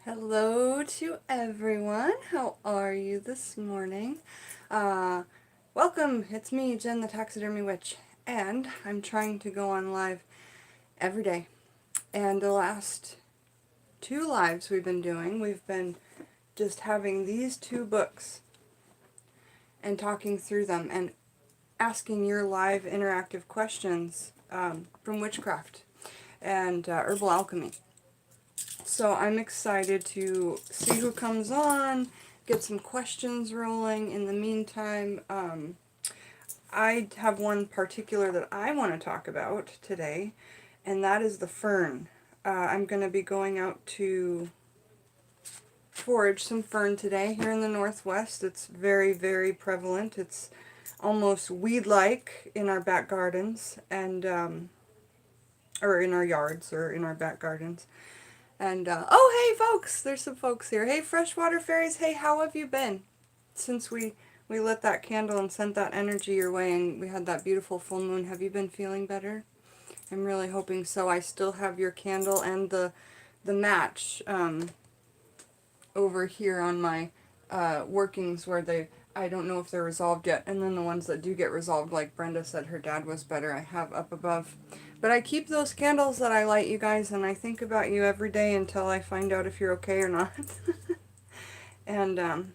Hello to everyone. How are you this morning? Welcome. It's me, Jen the Taxidermy Witch, and I'm trying to go on live every day. And the last two lives we've been just having these two books and talking through them and asking your live interactive questions from witchcraft and herbal alchemy. So I'm excited to see who comes on, get some questions rolling. In the meantime, I have one particular that I want to talk about today, and that is the fern. I'm going to be going out to forage some fern today here in the Northwest. It's very, very prevalent. It's almost weed-like in our back gardens, and or in our yards, or in our back gardens. And, oh, hey, folks! There's some folks here. Hey, freshwater fairies, hey, how have you been? Since we lit that candle and sent that energy your way and we had that beautiful full moon, have you been feeling better? I'm really hoping so. I still have your candle and the match over here on my workings where I don't know if they're resolved yet. And then the ones that do get resolved, like Brenda said her dad was better, I have up above. But I keep those candles that I light, you guys, and I think about you every day until I find out if you're okay or not. And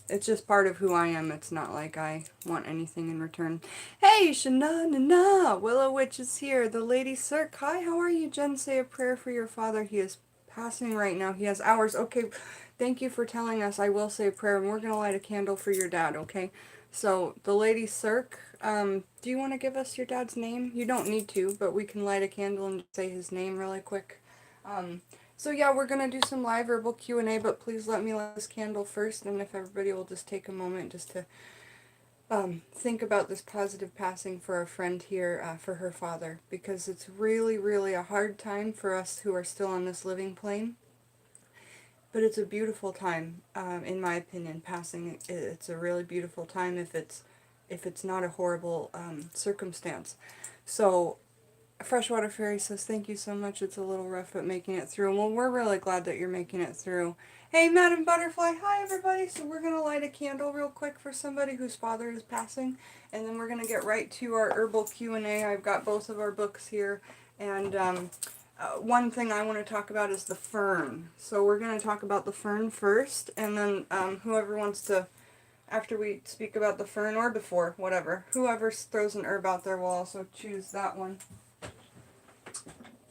it's just part of who I am. It's not like I want anything in return. Hey, Shana-na-na! Willow Witch is here. The Lady Cirque. Hi, how are you, Jen? Say a prayer for your father. He is passing right now. He has hours. Okay, thank you for telling us. I will say a prayer, and we're going to light a candle for your dad, okay? So, the Lady Cirque, do you want to give us your dad's name? You don't need to, but we can light a candle and say his name really quick. So yeah, we're going to do some live herbal Q&A, but please let me light this candle first, and if everybody will just take a moment just to think about this positive passing for a friend here, for her father, because it's really, really a hard time for us who are still on this living plane. But it's a beautiful time, in my opinion. Passing, it's a really beautiful time if it's not a horrible circumstance. So Freshwater Fairy says, thank you so much. It's a little rough, but making it through. Well, we're really glad that you're making it through. Hey, Madam Butterfly. Hi, everybody. So we're going to light a candle real quick for somebody whose father is passing, and then we're going to get right to our herbal Q&A. I've got both of our books here, and one thing I want to talk about is the fern. So we're going to talk about the fern first, and then whoever wants to, after we speak about the fern, or before, whatever, whoever throws an herb out there will also choose that one.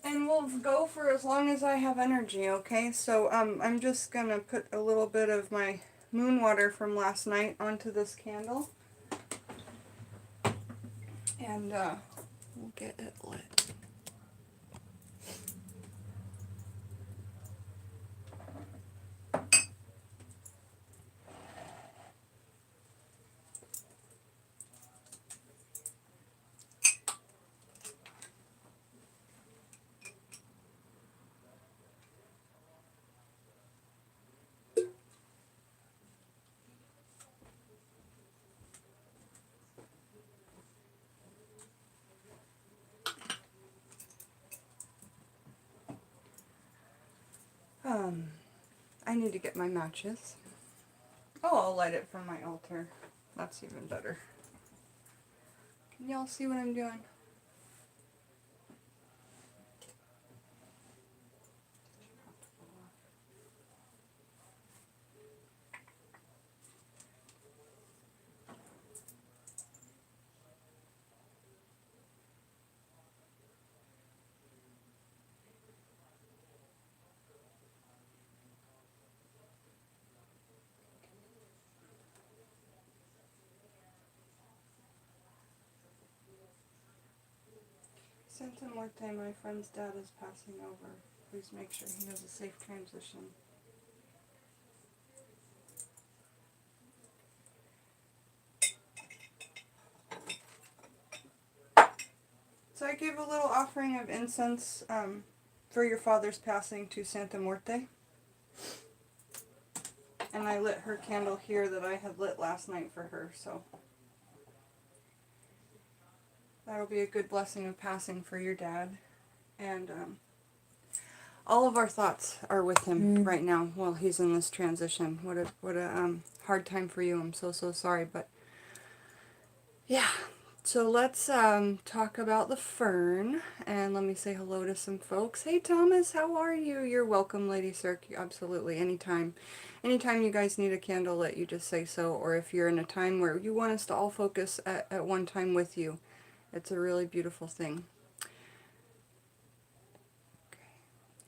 And we'll go for as long as I have energy, okay? So I'm just going to put a little bit of my moon water from last night onto this candle. And we'll get it lit. I need to get my matches. Oh, I'll light it from my altar. That's even better. Can y'all see what I'm doing? Santa Muerte, my friend's dad is passing over. Please make sure he has a safe transition. So I gave a little offering of incense for your father's passing to Santa Muerte. And I lit her candle here that I had lit last night for her, so that'll be a good blessing of passing for your dad. And all of our thoughts are with him right now while he's in this transition. What a hard time for you. I'm so sorry, but yeah. So let's talk about the fern, and let me say hello to some folks. Hey Thomas, how are you? You're welcome, Lady Cirque. Absolutely, anytime. Anytime you guys need a candle lit, you just say so, or if you're in a time where you want us to all focus at one time with you, it's a really beautiful thing.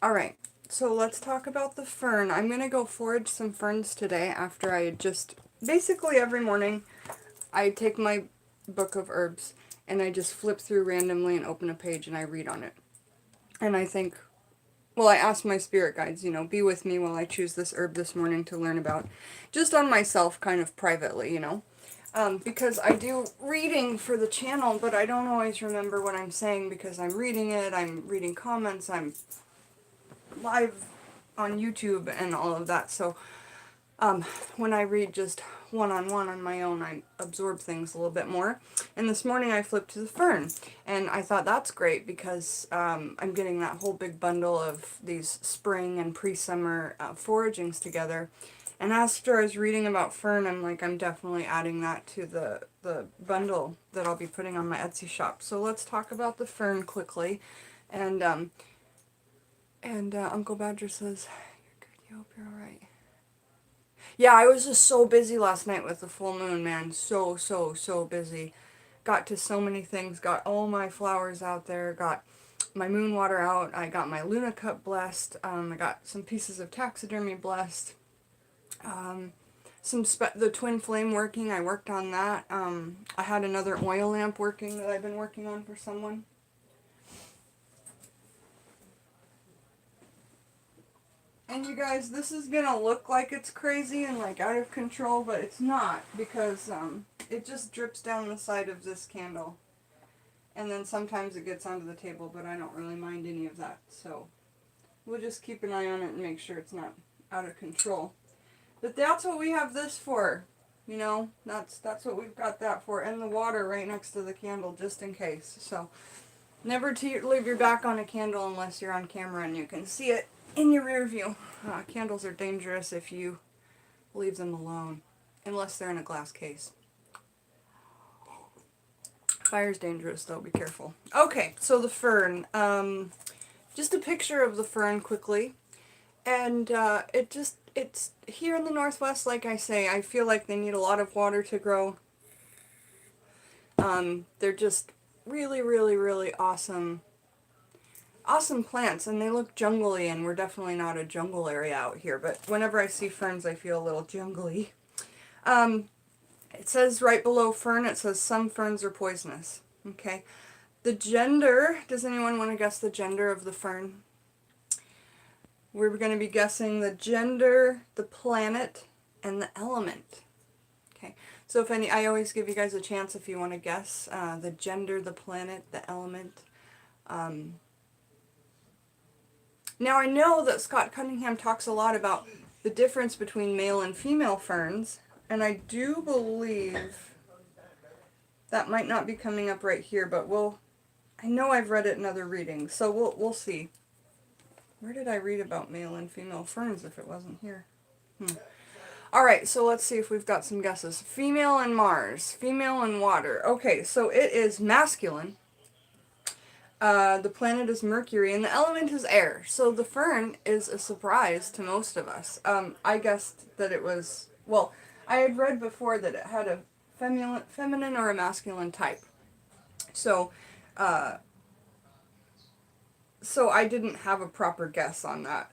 Alright, so let's talk about the fern. I'm going to go forage some ferns today after I just, basically every morning, I take my book of herbs and I just flip through randomly and open a page and I read on it. And I think, well, I ask my spirit guides, you know, be with me while I choose this herb this morning to learn about, just on myself, kind of privately, you know. Because I do reading for the channel, but I don't always remember what I'm saying because I'm reading it, I'm reading comments, I'm live on YouTube and all of that. So when I read just one-on-one on my own, I absorb things a little bit more. And this morning I flipped to the fern, and I thought that's great because I'm getting that whole big bundle of these spring and pre-summer foragings together. And after I was reading about fern, I'm like, I'm definitely adding that to the bundle that I'll be putting on my Etsy shop. So let's talk about the fern quickly. And Uncle Badger says, you're good, you hope you're alright. Yeah, I was just so busy last night with the full moon, man. So busy. Got to so many things. Got all my flowers out there. Got my moon water out. I got my Luna cup blessed. I got some pieces of taxidermy blessed. The twin flame working. I worked on that. I had another oil lamp working that I've been working on for someone. And you guys, this is gonna look like it's crazy and like out of control, but it's not, because it just drips down the side of this candle. And then sometimes it gets onto the table, but I don't really mind any of that. So we'll just keep an eye on it and make sure it's not out of control. But that's what we have this for. You know, that's what we've got that for. And the water right next to the candle, just in case. So never to leave your back on a candle unless you're on camera and you can see it in your rear view. Candles are dangerous if you leave them alone, unless they're in a glass case. Fire's dangerous though, be careful. Okay, so the fern. Just a picture of the fern quickly. And it's here in the Northwest, like I say, I feel like they need a lot of water to grow. They're just really awesome plants, and they look jungly, and we're definitely not a jungle area out here, but whenever I see ferns I feel a little jungly. It says right below fern, it says some ferns are poisonous. Okay, the gender, does anyone want to guess the gender of the fern? We're going to be guessing the gender, the planet, and the element. Okay, so if any, I always give you guys a chance if you want to guess the gender, the planet, the element. Now I know that Scott Cunningham talks a lot about the difference between male and female ferns, and I do believe that might not be coming up right here, but I know I've read it in other readings, so we'll see. Where did I read about male and female ferns if it wasn't here? Alright, so let's see if we've got some guesses. Female and Mars, female and water. Okay, so it is masculine. The planet is Mercury, and the element is air. So the fern is a surprise to most of us. I guessed that it was, well, I had read before that it had a feminine or a masculine type. So I didn't have a proper guess on that.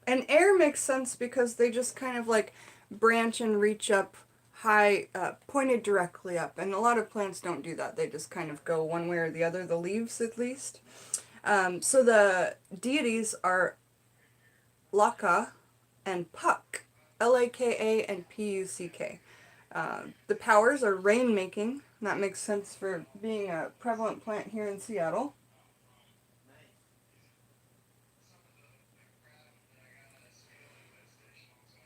And air makes sense because they just kind of like branch and reach up high, pointed directly up. And a lot of plants don't do that. They just kind of go one way or the other, the leaves at least. So the deities are Laka and Puck, Laka and Puck. The powers are rainmaking. That makes sense for being a prevalent plant here in Seattle.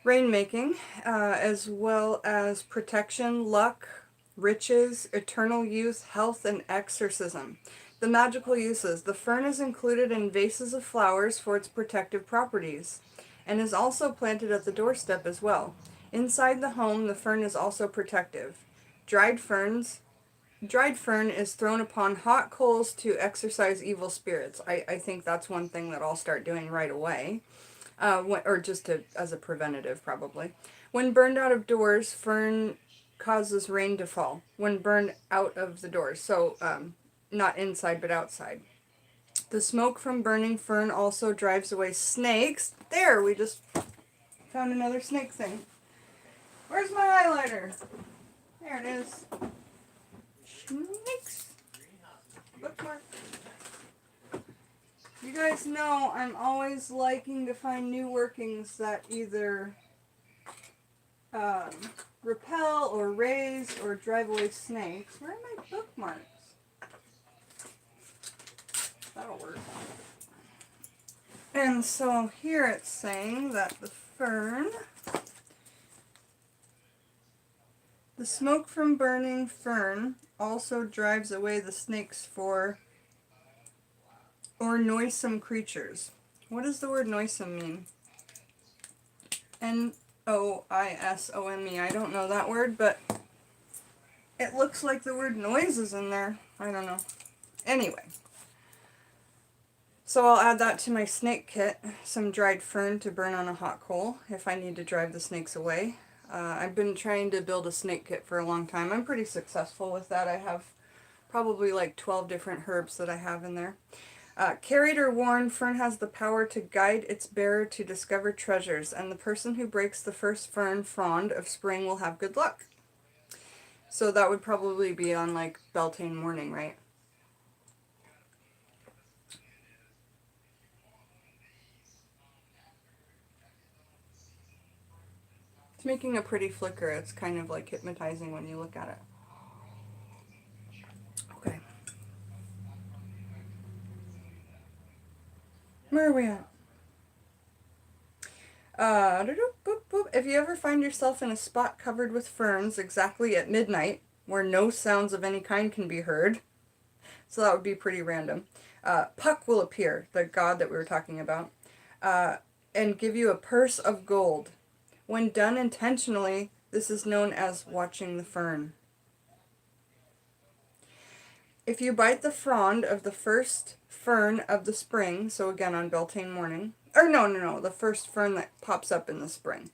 Rainmaking, as well as protection, luck, riches, eternal youth, health, and exorcism. The magical uses. The fern is included in vases of flowers for its protective properties, and is also planted at the doorstep as well. Inside the home, the fern is also protective. Dried ferns. Dried fern is thrown upon hot coals to exorcise evil spirits. I think that's one thing that I'll start doing right away. Or just as a preventative, probably. When burned out of doors, fern causes rain to fall. When burned out of the doors. So, not inside, but outside. The smoke from burning fern also drives away snakes. There, we just found another snake thing. Where's my highlighter? There it is. Snakes. Bookmark. You guys know I'm always liking to find new workings that either repel or raise or drive away snakes. Where are my bookmarks? That'll work. And so here it's saying that the fern, the smoke from burning fern also drives away the snakes or noisome creatures. What does the word noisome mean? N-O-I-S-O-M-E. I don't know that word, but it looks like the word noise is in there. I don't know. Anyway. So I'll add that to my snake kit. Some dried fern to burn on a hot coal if I need to drive the snakes away. I've been trying to build a snake kit for a long time. I'm pretty successful with that. I have probably like 12 different herbs that I have in there. Carried or worn, fern has the power to guide its bearer to discover treasures, and the person who breaks the first fern frond of spring will have good luck. So that would probably be on like Beltane morning, right? It's making a pretty flicker. It's kind of like hypnotizing when you look at it. Okay. Where are we at? If you ever find yourself in a spot covered with ferns exactly at midnight, where no sounds of any kind can be heard, so that would be pretty random, Puck will appear, the god that we were talking about, and give you a purse of gold. When done intentionally, this is known as watching the fern. If you bite the frond of the first fern of the spring, so again on Beltane morning, or no, the first fern that pops up in the spring,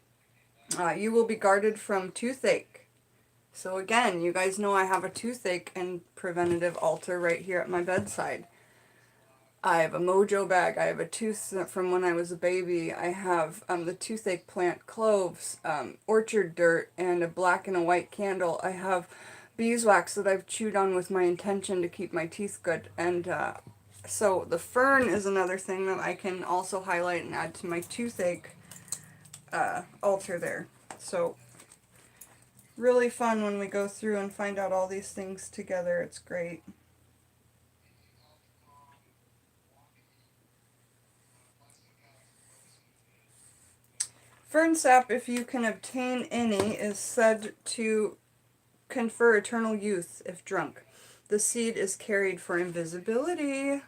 you will be guarded from toothache. So again, you guys know I have a toothache and preventative altar right here at my bedside. I have a mojo bag. I have a tooth from when I was a baby. I have the toothache plant, cloves, orchard dirt, and a black and a white candle. I have beeswax that I've chewed on with my intention to keep my teeth good. And so the fern is another thing that I can also highlight and add to my toothache altar there. So really fun when we go through and find out all these things together. It's great. Fern sap, if you can obtain any, is said to confer eternal youth if drunk. The seed is carried for invisibility.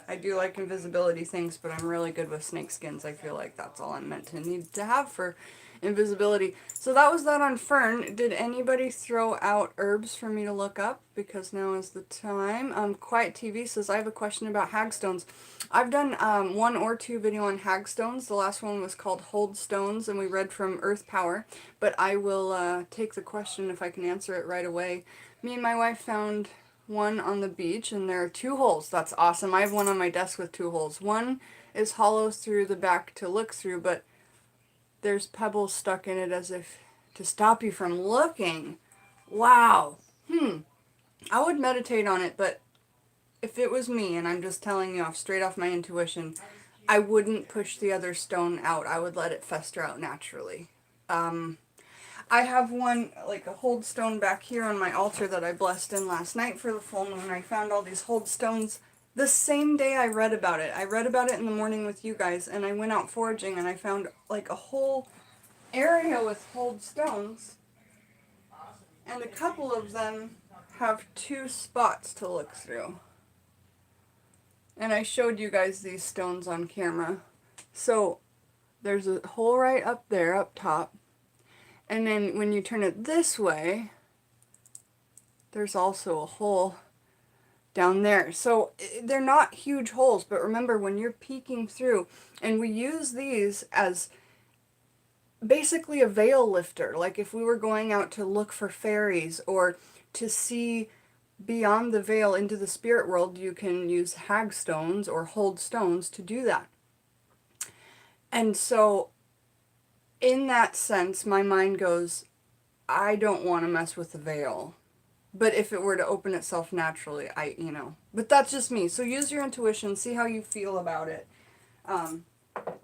I do like invisibility things, but I'm really good with snake skins. I feel like that's all I'm meant to need to have for invisibility. So that was that on fern. Did anybody throw out herbs for me to look up? Because now is the time. Quiet TV says, I have a question about hagstones. I've done 1 or 2 video on hagstones. The last one was called Hold Stones, and we read from Earth Power. But I will take the question if I can answer it right away. Me and my wife found one on the beach, and there are 2 holes. That's awesome. I have one on my desk with 2 holes. One is hollow through the back to look through, but there's pebbles stuck in it as if to stop you from looking. Wow. I would meditate on it, but if it was me, and I'm just telling you straight off my intuition, I wouldn't push the other stone out. I would let it fester out naturally. I have one, like a hold stone back here on my altar that I blessed in last night for the full moon. I found all these hold stones the same day I read about it. I read about it in the morning with you guys, and I went out foraging, and I found like a whole area with hold stones, and a couple of them have 2 spots to look through. And I showed you guys these stones on camera. So there's a hole right up there, up top. And then when you turn it this way, there's also a hole down there. So they're not huge holes, but remember when you're peeking through, and we use these as basically a veil lifter. Like if we were going out to look for fairies or to see beyond the veil into the spirit world, you can use hagstones or hold stones to do that. And so in that sense, my mind goes, I don't want to mess with the veil. But if it were to open itself naturally, but that's just me. So use your intuition, see how you feel about it. And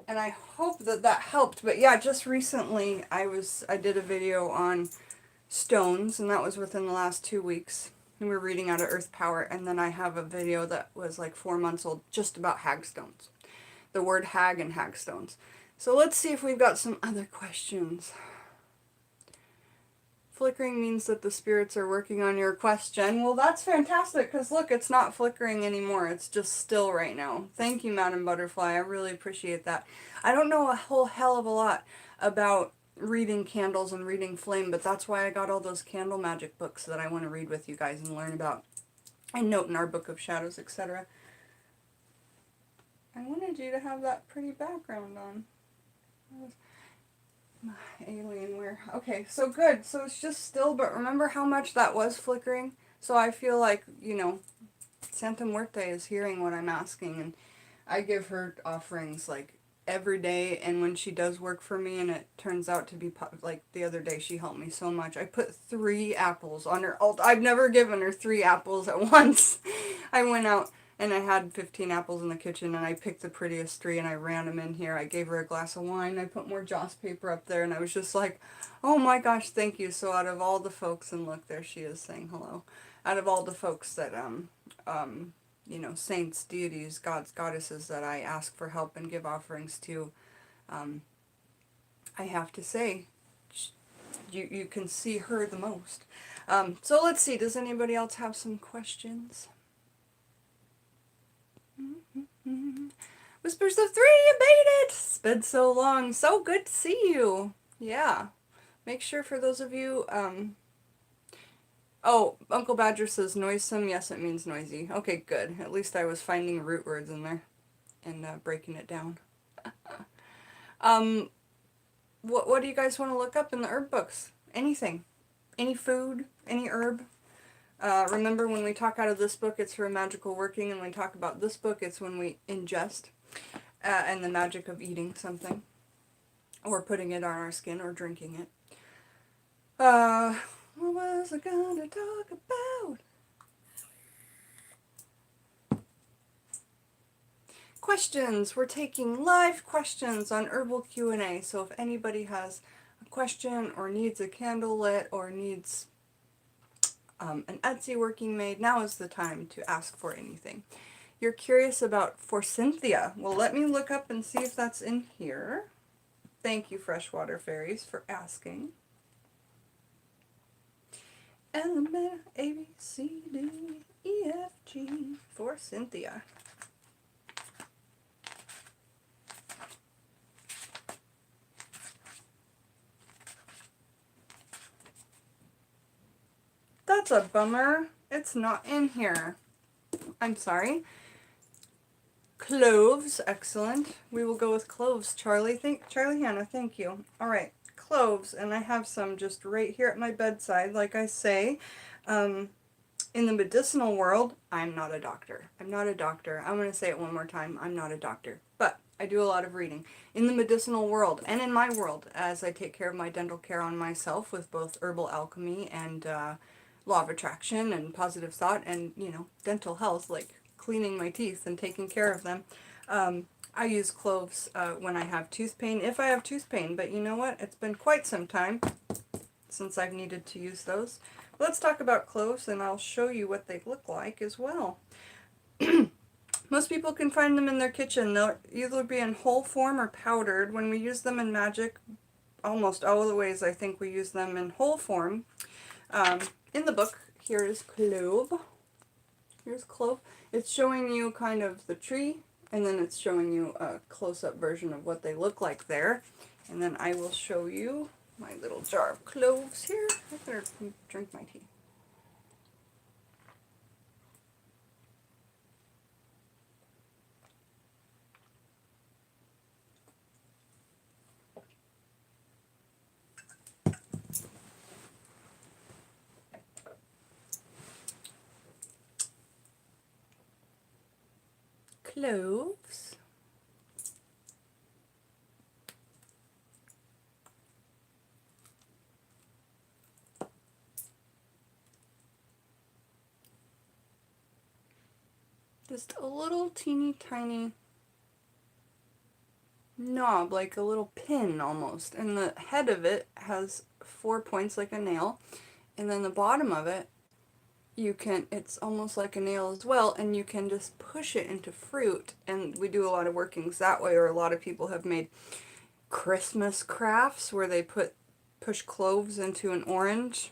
I hope that that helped. But yeah, just recently I did a video on stones, and that was within the last 2 weeks. And we're reading out of Earth Power, and then I have a video that was like 4 months old just about hagstones. The word hag and hagstones. So let's see if we've got some other questions. Flickering means that the spirits are working on your question. Well, that's fantastic, because look, it's not flickering anymore. It's just still right now. Thank you, Madam Butterfly. I really appreciate that. I don't know a whole hell of a lot about reading candles and reading flame, but that's why I got all those candle magic books that I want to read with you guys and learn about. And note in our Book of Shadows, etc. I wanted you to have that pretty background on. Alienware. Okay, so good. So it's just still, but remember how much that was flickering? So I feel like, Santa Muerte is hearing what I'm asking, and I give her offerings like every day, and when she does work for me and it turns out to be, like the other day she helped me so much. I put 3 apples on her altar. I've never given her 3 apples at once. I went out and I had 15 apples in the kitchen, and I picked the prettiest 3 and I ran them in here. I gave her a glass of wine. I put more joss paper up there, and I was just like, oh my gosh, thank you. So out of all the folks, and look, there she is saying hello. Out of all the folks that, saints, deities, gods, goddesses that I ask for help and give offerings to, I have to say, you can see her the most. So let's see, does anybody else have some questions? Whispers of 3, you made it! It's been so long. So good to see you. Yeah. Make sure for those of you, oh, Uncle Badger says noisome. Yes, it means noisy. Okay, good. At least I was finding root words in there and breaking it down. What do you guys want to look up in the herb books? Anything. Any food, any herb. Remember, when we talk out of this book, it's for a magical working, and when we talk about this book, it's when we ingest, and the magic of eating something, or putting it on our skin, or drinking it. What was I gonna talk about? Questions. We're taking live questions on Herbal Q&A, so if anybody has a question, or needs a candle lit, or needs an Etsy working made, now is the time to ask for anything. You're curious about Forsythia. Well, let me look up and see if that's in here. Thank you, Freshwater Fairies, for asking. Element A, B, C, D, E, F, G, Forsythia. That's a bummer. It's not in here. I'm sorry. Cloves, excellent. We will go with cloves, Charlie. Charlie Hannah, thank you. All right, cloves, and I have some just right here at my bedside. Like I say, in the medicinal world, I'm not a doctor. I'm not a doctor. I'm going to say it one more time. I'm not a doctor, but I do a lot of reading. In the medicinal world, and in my world, as I take care of my dental care on myself with both herbal alchemy and law of attraction and positive thought and, dental health, like cleaning my teeth and taking care of them. I use cloves when I have tooth pain, if I have tooth pain, but you know what? It's been quite some time since I've needed to use those. Let's talk about cloves, and I'll show you what they look like as well. Most people can find them in their kitchen. They'll either be in whole form or powdered. When we use them in magic, almost all of the ways I think we use them in whole form. In the book, here is clove. Here's Clove. It's showing you kind of the tree, and then it's showing you a close-up version of what they look like there. And then I will show you my little jar of cloves here. I better drink my tea. Cloves. Just a little teeny tiny knob, like a little pin almost. And the head of it has 4 points like a nail. And then the bottom of it, it's almost like a nail as well, and you can just push it into fruit. And we do a lot of workings that way, or a lot of people have made Christmas crafts where they push cloves into an orange.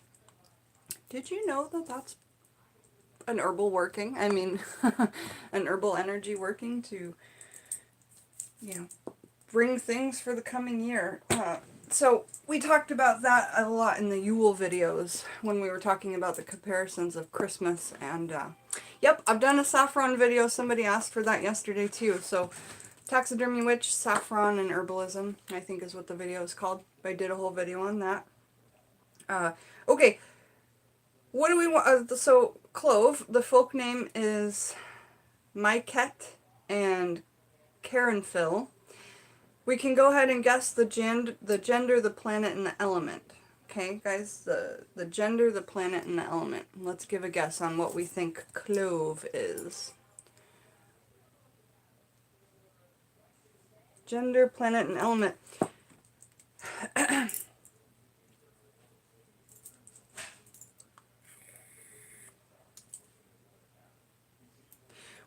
Did you know that that's an herbal working? I mean, an herbal energy working to, bring things for the coming year. So we talked about that a lot in the Yule videos when we were talking about the comparisons of Christmas. And yep, I've done a saffron video. Somebody asked for that yesterday too. So Taxidermy Witch, Saffron, and Herbalism, I think is what the video is called. I did a whole video on that. Okay, what do we want? So Clove, the folk name is Myket and Carenfil. We can go ahead and guess the gender, the planet, and the element. Okay, guys, the gender, the planet, and the element. Let's give a guess on what we think Clove is. Gender, planet, and element.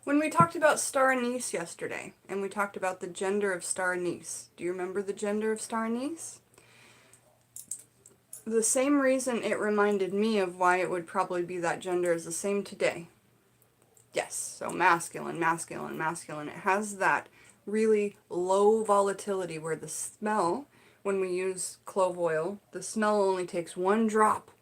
When we talked about star anise yesterday, and we talked about the gender of star anise, do you remember the gender of star anise? The same reason it reminded me of why it would probably be that gender is the same today. Yes, so masculine, masculine, masculine. It has that really low volatility where the smell, when we use clove oil, the smell only takes 1 drop.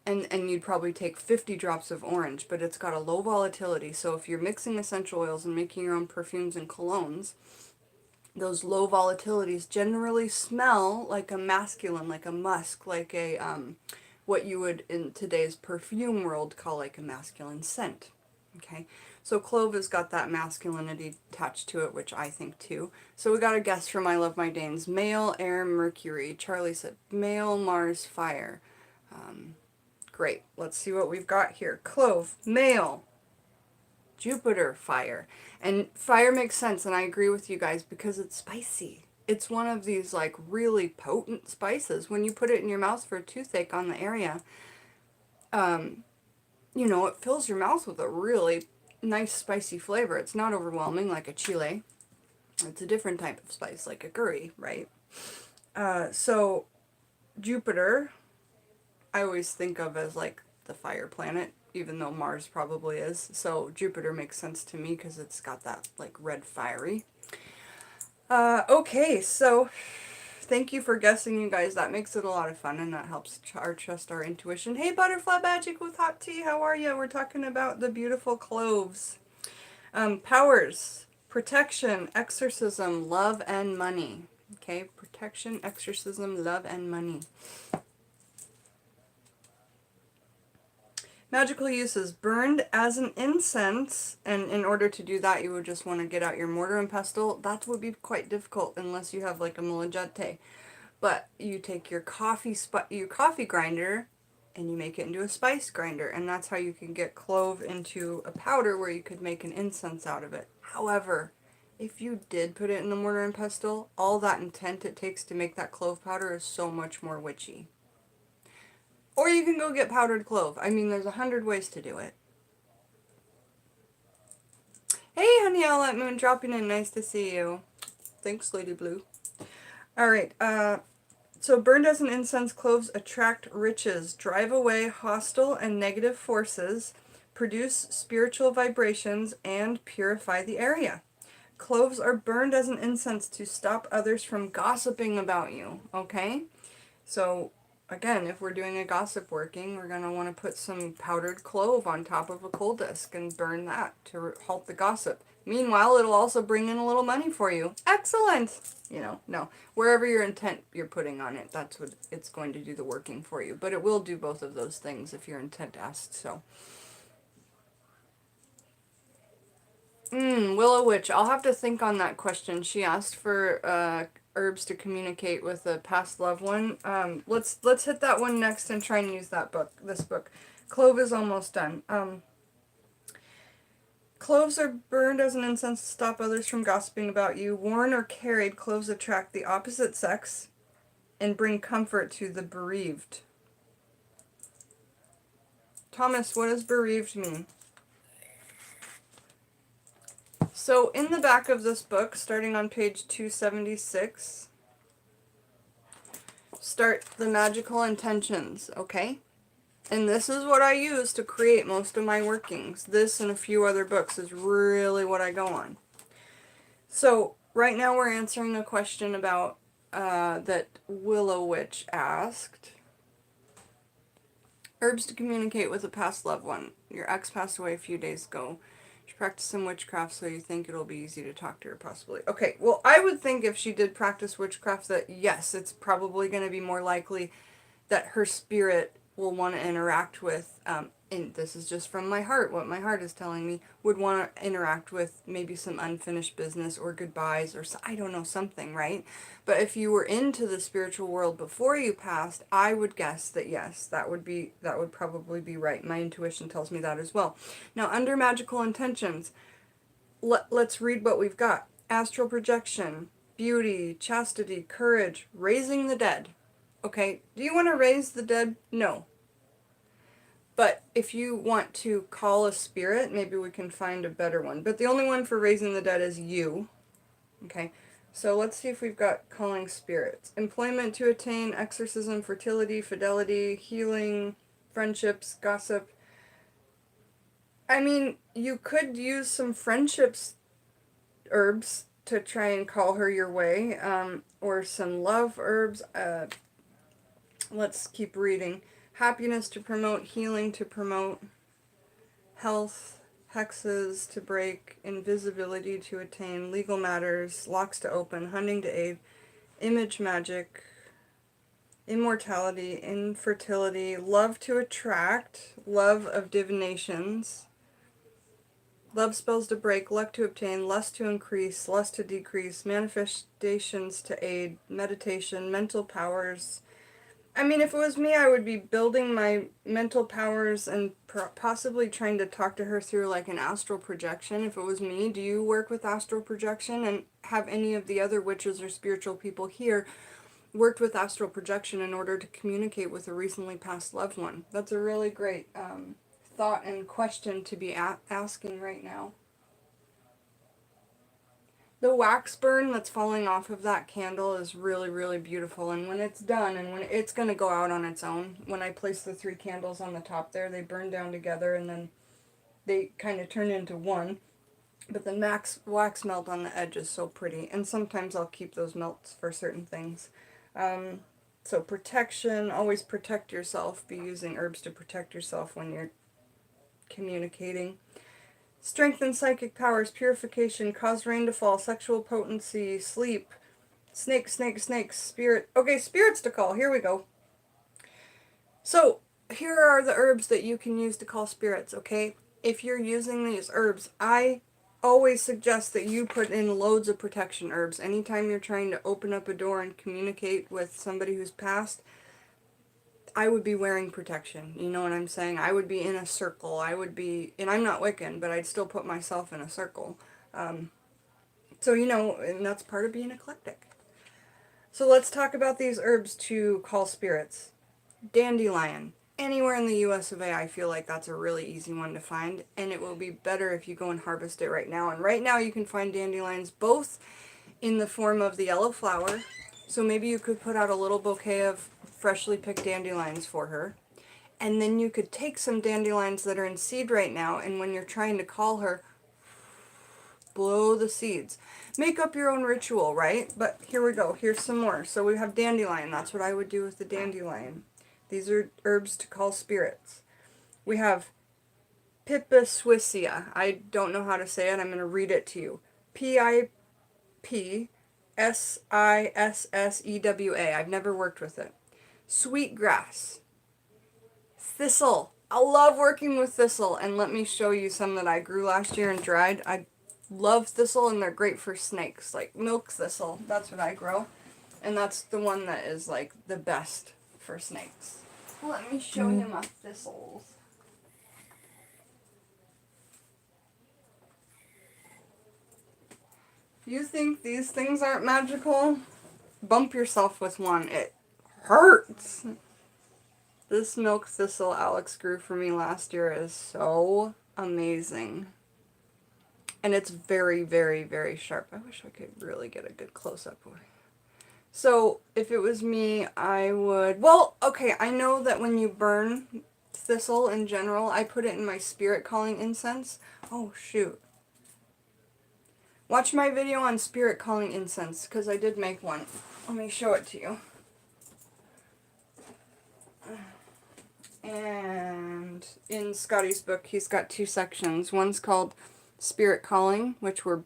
And you'd probably take 50 drops of orange, but it's got a low volatility. So if you're mixing essential oils and making your own perfumes and colognes, those low volatilities generally smell like a masculine, like a musk, like a, what you would in today's perfume world call like a masculine scent. Okay, so clove has got that masculinity attached to it, which I think too. So we got a guess from I Love My Danes. Male, air, Mercury. Charlie said male, Mars, fire. Great. Let's see what we've got here. Clove, male, Jupiter, fire. And fire makes sense, and I agree with you guys, because it's spicy. It's one of these like really potent spices. When you put it in your mouth for a toothache on the area, it fills your mouth with a really nice spicy flavor. It's not overwhelming like a chile. It's a different type of spice, like a curry, right? So Jupiter, I always think of as like the fire planet, even though Mars probably is. So Jupiter makes sense to me because it's got that like red fiery. Okay, so thank you for guessing, you guys. That makes it a lot of fun, and that helps trust our intuition. Hey, Butterfly Magic with hot tea, how are you? We're talking about the beautiful cloves. Powers, protection, exorcism, love, and money. Okay, protection, exorcism, love, and money. Magical uses, burned as an incense, and in order to do that you would just want to get out your mortar and pestle. That would be quite difficult unless you have like a molajete. But you take your coffee grinder and you make it into a spice grinder, and that's how you can get clove into a powder where you could make an incense out of it. However, if you did put it in the mortar and pestle, all that intent it takes to make that clove powder is so much more witchy. Or you can go get powdered clove. I mean, there's 100 ways to do it. Hey, honey, I'll let Moon dropping in. Nice to see you. Thanks, Lady Blue. Alright, so burned as an incense, cloves attract riches, drive away hostile and negative forces, produce spiritual vibrations, and purify the area. Cloves are burned as an incense to stop others from gossiping about you, okay? So, again, if we're doing a gossip working, we're going to want to put some powdered clove on top of a coal disc and burn that to halt the gossip. Meanwhile, it'll also bring in a little money for you. Excellent! You know, no. Wherever your intent you're putting on it, that's what it's going to do the working for you. But it will do both of those things if your intent asks so. Willow Witch. I'll have to think on that question. She asked for herbs to communicate with a past loved one. Let's hit that one next and try and use this book. Clove is almost done. Cloves are burned as an incense to stop others from gossiping about you. Worn or carried, cloves attract the opposite sex and bring comfort to the bereaved. Thomas, what does bereaved mean? So in the back of this book, starting on page 276, start the magical intentions, okay? And this is what I use to create most of my workings. This and a few other books is really what I go on. So right now we're answering a question about that Willow Witch asked. Herbs to communicate with a past loved one. Your ex passed away a few days ago. She practiced some witchcraft, so you think it'll be easy to talk to her, possibly. Okay, well, I would think if she did practice witchcraft that, yes, it's probably going to be more likely that her spirit will want to interact with, and this is just from my heart, what my heart is telling me, would want to interact with maybe some unfinished business or goodbyes or, I don't know, something, right? But if you were into the spiritual world before you passed, I would guess that yes, that would probably be right. My intuition tells me that as well. Now, under magical intentions, let's read what we've got. Astral projection, beauty, chastity, courage, raising the dead. Okay, do you want to raise the dead? No. But if you want to call a spirit, maybe we can find a better one. But the only one for raising the dead is you. Okay, so let's see if we've got calling spirits. Employment to attain, exorcism, fertility, fidelity, healing, friendships, gossip. I mean, you could use some friendships herbs to try and call her your way, or some love herbs. Let's keep reading. Happiness to promote, healing to promote, health, hexes to break, invisibility to attain, legal matters, locks to open, hunting to aid, image magic, immortality, infertility, love to attract, love of divinations, love spells to break, luck to obtain, lust to increase, lust to decrease, manifestations to aid, meditation, mental powers. I mean, if it was me, I would be building my mental powers and possibly trying to talk to her through like an astral projection. If it was me, do you work with astral projection? And have any of the other witches or spiritual people here worked with astral projection in order to communicate with a recently passed loved one? That's a really great thought and question to be asking right now. The wax burn that's falling off of that candle is really, really beautiful. And when it's done, and when it's going to go out on its own, when I place the 3 candles on the top there, they burn down together and then they kind of turn into one. But the wax melt on the edge is so pretty. And sometimes I'll keep those melts for certain things. So protection, always protect yourself. Be using herbs to protect yourself when you're communicating. Strengthen psychic powers, purification, cause rain to fall, sexual potency, sleep, snake, spirit. Okay, spirits to call. Here we go. So, here are the herbs that you can use to call spirits, okay? If you're using these herbs, I always suggest that you put in loads of protection herbs. Anytime you're trying to open up a door and communicate with somebody who's passed, I would be wearing protection. You know what I'm saying? I would be in a circle. I would be, and I'm not Wiccan, but I'd still put myself in a circle. So, you know, and that's part of being eclectic. So let's talk about these herbs to call spirits. Dandelion. Anywhere in the US of A, I feel like that's a really easy one to find, and it will be better if you go and harvest it right now. And right now you can find dandelions both in the form of the yellow flower, so maybe you could put out a little bouquet of freshly picked dandelions for her. And then you could take some dandelions that are in seed right now, and when you're trying to call her, blow the seeds. Make up your own ritual, right? But here we go. Here's some more. So we have dandelion. That's what I would do with the dandelion. These are herbs to call spirits. We have Pipaswissia. I don't know how to say it. I'm going to read it to you. Pipsissewa. I've never worked with it. Sweetgrass. Thistle. I love working with thistle, and let me show you some that I grew last year and dried. I love thistle, and they're great for snakes, like milk thistle. That's what I grow, and that's the one that is like the best for snakes. Let me show you my thistles. If you think these things aren't magical, bump yourself with one. It hurts. This milk thistle Alex grew for me last year is so amazing. And it's very, very, very sharp. I wish I could really get a good close-up of it. So, if it was me, I would... Well, okay, I know that when you burn thistle in general, I put it in my spirit calling incense. Oh, shoot. Watch my video on spirit calling incense, because I did make one. Let me show it to you. And in Scotty's book, he's got 2 sections. One's called Spirit Calling, which we're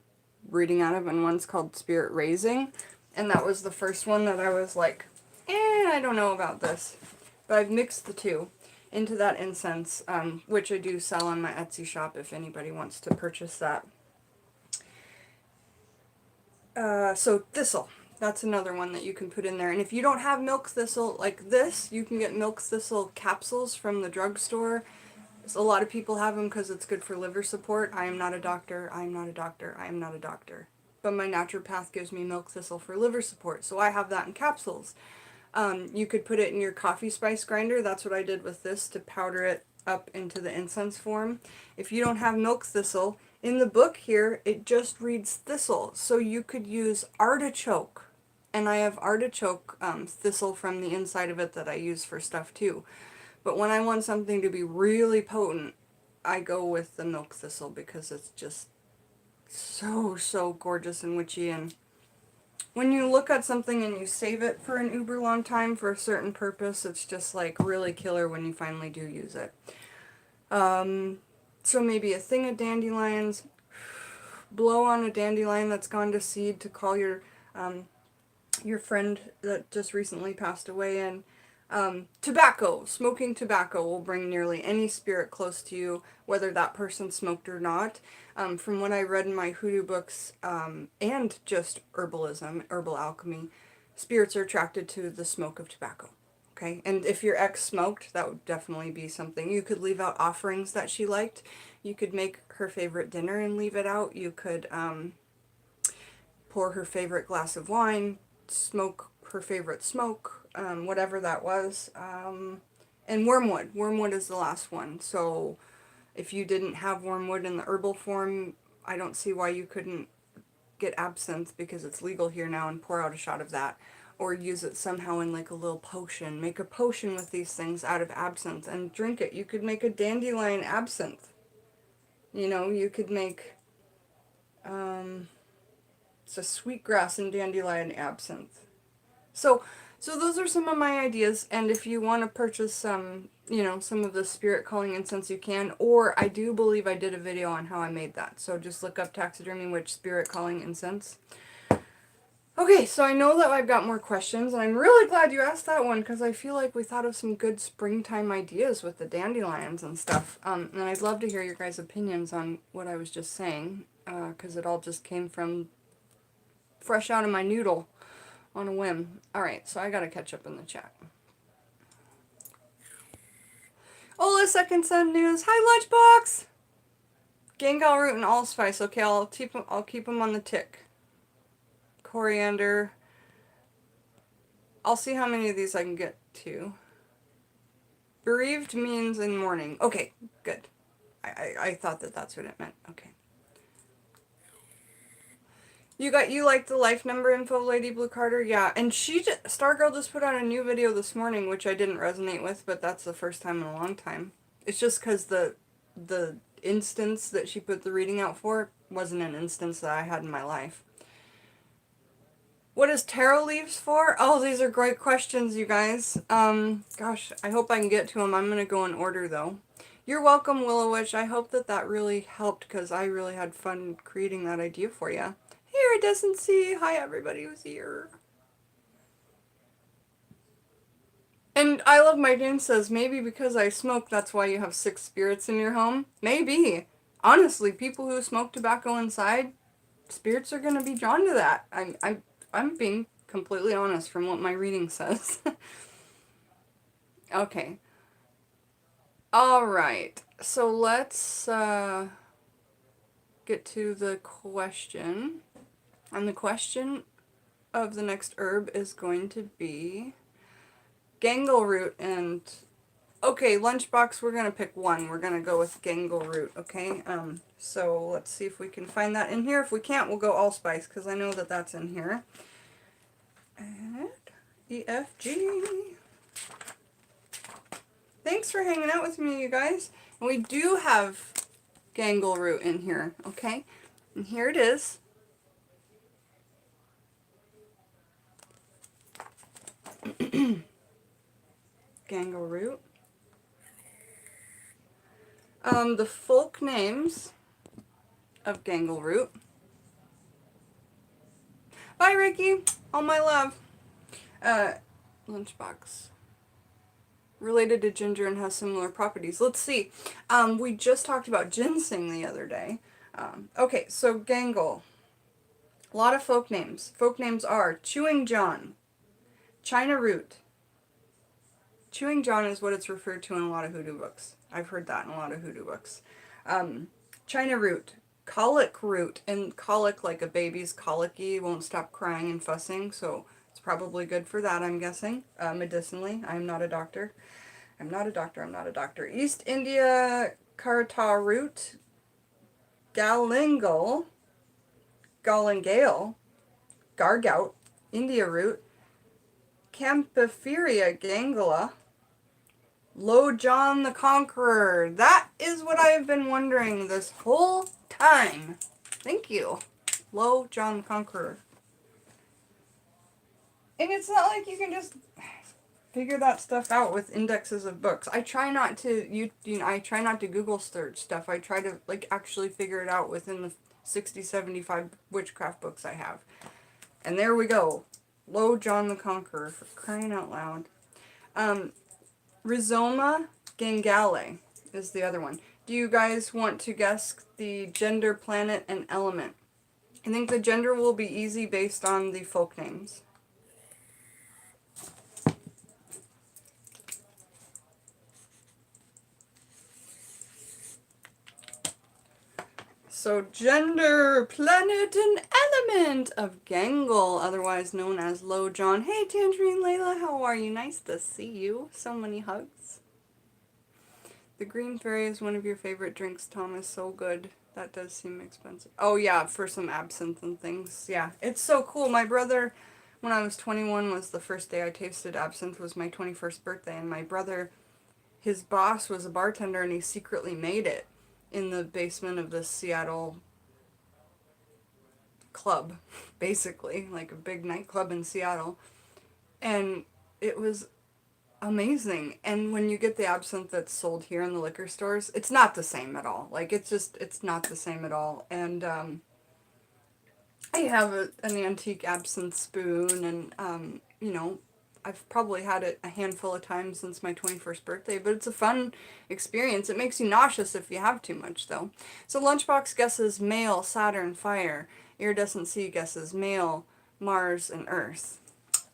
reading out of, and one's called Spirit Raising. And that was the first one that I was like, I don't know about this. But I've mixed the 2 into that incense, which I do sell on my Etsy shop if anybody wants to purchase that. So thistle. That's another one that you can put in there. And if you don't have milk thistle like this, you can get milk thistle capsules from the drugstore. A lot of people have them because it's good for liver support. I am not a doctor. I am not a doctor. I am not a doctor. But my naturopath gives me milk thistle for liver support. So I have that in capsules. You could put it in your coffee spice grinder. That's what I did with this to powder it up into the incense form. If you don't have milk thistle, in the book here, it just reads thistle. So you could use artichoke. And I have artichoke thistle from the inside of it that I use for stuff too. But when I want something to be really potent, I go with the milk thistle because it's just so, so gorgeous and witchy. And when you look at something and you save it for an uber long time for a certain purpose, it's just like really killer when you finally do use it. So maybe a thing of dandelions, blow on a dandelion that's gone to seed to call your friend that just recently passed away in. Tobacco. Smoking tobacco will bring nearly any spirit close to you, whether that person smoked or not. From what I read in my hoodoo books, and just herbalism, herbal alchemy, spirits are attracted to the smoke of tobacco. Okay, and if your ex smoked, that would definitely be something. You could leave out offerings that she liked. You could make her favorite dinner and leave it out. You could pour her favorite glass of wine, smoke her favorite smoke, whatever that was. And wormwood. Wormwood is the last one. So if you didn't have wormwood in the herbal form, I don't see why you couldn't get absinthe, because it's legal here now, and pour out a shot of that. Or use it somehow in like a little potion. Make a potion with these things out of absinthe and drink it. You could make a dandelion absinthe. You know, you could make it's a sweetgrass and dandelion absinthe. So those are some of my ideas, and if you want to purchase some, some of the spirit calling incense, you can, or I do believe I did a video on how I made that, so just look up Taxidermy Witch Spirit Calling Incense. Okay, so I know that I've got more questions, and I'm really glad you asked that one, because I feel like we thought of some good springtime ideas with the dandelions and stuff, and I'd love to hear your guys' opinions on what I was just saying, because it all just came from fresh out of my noodle on a whim. Alright, so I gotta catch up in the chat. Ola second send news. Hi, Lunchbox! Gangal root and allspice. Okay, I'll keep them on the tick. Coriander. I'll see how many of these I can get to. Bereaved means in mourning. Okay, good. I thought that that's what it meant. Okay. You like the life number info, Lady Blue Carter? Yeah, and Stargirl just put out a new video this morning, which I didn't resonate with, but that's the first time in a long time. It's just because the instance that she put the reading out for wasn't an instance that I had in my life. What is tarot leaves for? Oh, these are great questions, you guys. Gosh, I hope I can get to them. I'm gonna go in order though. You're welcome, Willow Witch. I hope that really helped because I really had fun creating that idea for you. Here, it doesn't see. Hi, everybody who's here. And I Love My Game says, maybe because I smoke, that's why you have 6 spirits in your home. Maybe. Honestly, people who smoke tobacco inside, spirits are going to be drawn to that. I'm being completely honest from what my reading says. Okay. Alright. So let's get to the question. And the question of the next herb is going to be gangle root. And okay, lunchbox, we're gonna pick one. We're gonna go with gangle root. Okay, so let's see if we can find that in here. If we can't, we'll go allspice because I know that that's in here. And EFG. Thanks for hanging out with me, you guys. And we do have gangle root in here. Okay, and here it is. Gangle root. The folk names of gangle root. Bye, Ricky. All my love. Lunchbox. Related to ginger and has similar properties. Let's see. We just talked about ginseng the other day. Okay, so gangle. A lot of folk names. Folk names are chewing John, China root. Chewing John is what it's referred to in a lot of hoodoo books. I've heard that in a lot of hoodoo books. China root, colic root, and colic like a baby's colicky, won't stop crying and fussing, so it's probably good for that, I'm guessing, medicinally. I'm not a doctor. I'm not a doctor. East India Karata root, galangal, gargout, India root, Campophyria gangula, Low John the Conqueror. That is what I have been wondering this whole time. Thank you. Low John the Conqueror. And it's not like you can just figure that stuff out with indexes of books. I try not to I try not to Google search stuff. I try to like actually figure it out within the 60, 75 witchcraft books I have. And there we go. Low John the Conqueror, for crying out loud. Rhizoma gangale is the other one. Do you guys want to guess the gender, planet, and element? I think the gender will be easy based on the folk names. So gender, planet, and element of Gangle, otherwise known as Low John. Hey Tangerine Layla, how are you? Nice to see you. So many hugs. The green fairy is one of your favorite drinks, Thomas. So good. That does seem expensive. Oh yeah, for some absinthe and things. Yeah, it's so cool. My brother, when I was 21, was the first day I tasted absinthe, was my 21st birthday, and my brother, his boss was a bartender, and he secretly made it in the basement of the Seattle club, basically, like a big nightclub in Seattle. And it was amazing. And when you get the absinthe that's sold here in the liquor stores, it's not the same at all. Like, it's not the same at all. And I have an antique absinthe spoon, and, you know, I've probably had it a handful of times since my 21st birthday, but it's a fun experience. It makes you nauseous if you have too much, though. So Lunchbox guesses male, Saturn, fire. Iridescent Sea guesses male, Mars, and Earth.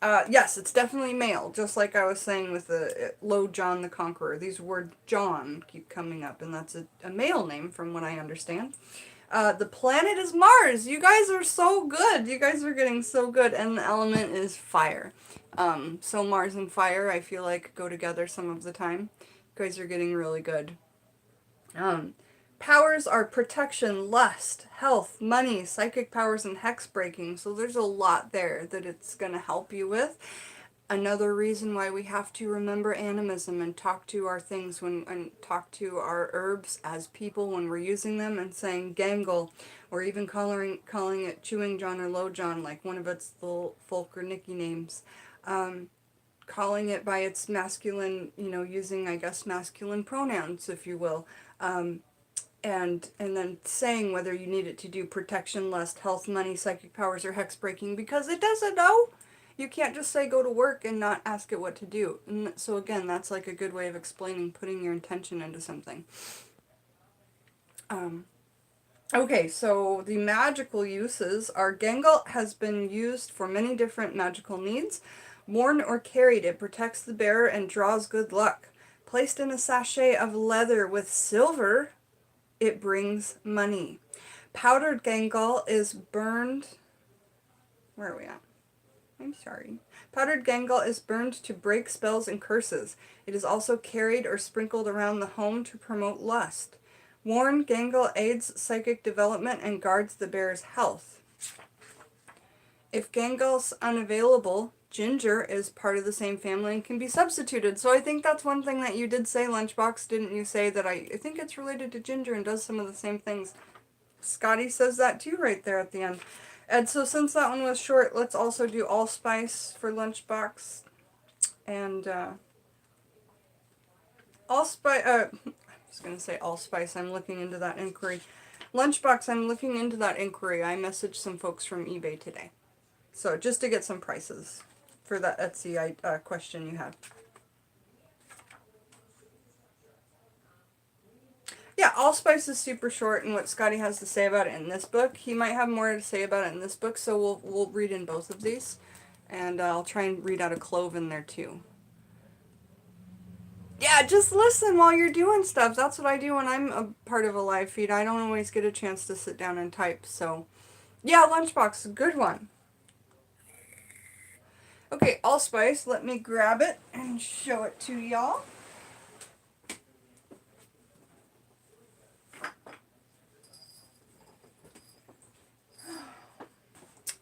Yes, it's definitely male, just like I was saying with the Low John the Conqueror. These word John keep coming up, and that's a male name from what I understand. The planet is Mars. You guys are so good. You guys are getting so good. And the element is fire. So Mars and fire, I feel like, go together some of the time. You guys are getting really good. Powers are protection, lust, health, money, psychic powers, and hex breaking. So there's a lot there that it's going to help you with. Another reason why we have to remember animism and talk to our things and talk to our herbs as people when we're using them, and saying gangle, or even calling it chewing John or low John, like one of its little folk or Nicky names. Calling it by its masculine, using, I guess, masculine pronouns, if you will. And then saying whether you need it to do protection, lust, health, money, psychic powers, or hex breaking, because it doesn't know. You can't just say go to work and not ask it what to do. And so again, that's like a good way of explaining putting your intention into something. Okay, so the magical uses are gangle has been used for many different magical needs. Worn or carried, it protects the bearer and draws good luck. Placed in a sachet of leather with silver, it brings money. Powdered gangle is burned... Where are we at? I'm sorry. Powdered gangle is burned to break spells and curses. It is also carried or sprinkled around the home to promote lust. Worn gangle aids psychic development and guards the bearer's health. If gangle's unavailable, ginger is part of the same family and can be substituted. So I think that's one thing that you did say, Lunchbox. Didn't you say that I think it's related to ginger and does some of the same things? Scotty says that too right there at the end. And so since that one was short, let's also do Allspice for Lunchbox. And Allspice, I was going to say Allspice, I'm looking into that inquiry. Lunchbox, I'm looking into that inquiry. I messaged some folks from eBay today. So just to get some prices for that Etsy question you had. Yeah, Allspice is super short, and what Scotty has to say about it in this book, he might have more to say about it in this book, so we'll read in both of these. And I'll try and read out a Clove in there too. Yeah, just listen while you're doing stuff. That's what I do when I'm a part of a live feed. I don't always get a chance to sit down and type, so... Yeah, Lunchbox, good one. Okay, Allspice, let me grab it and show it to y'all.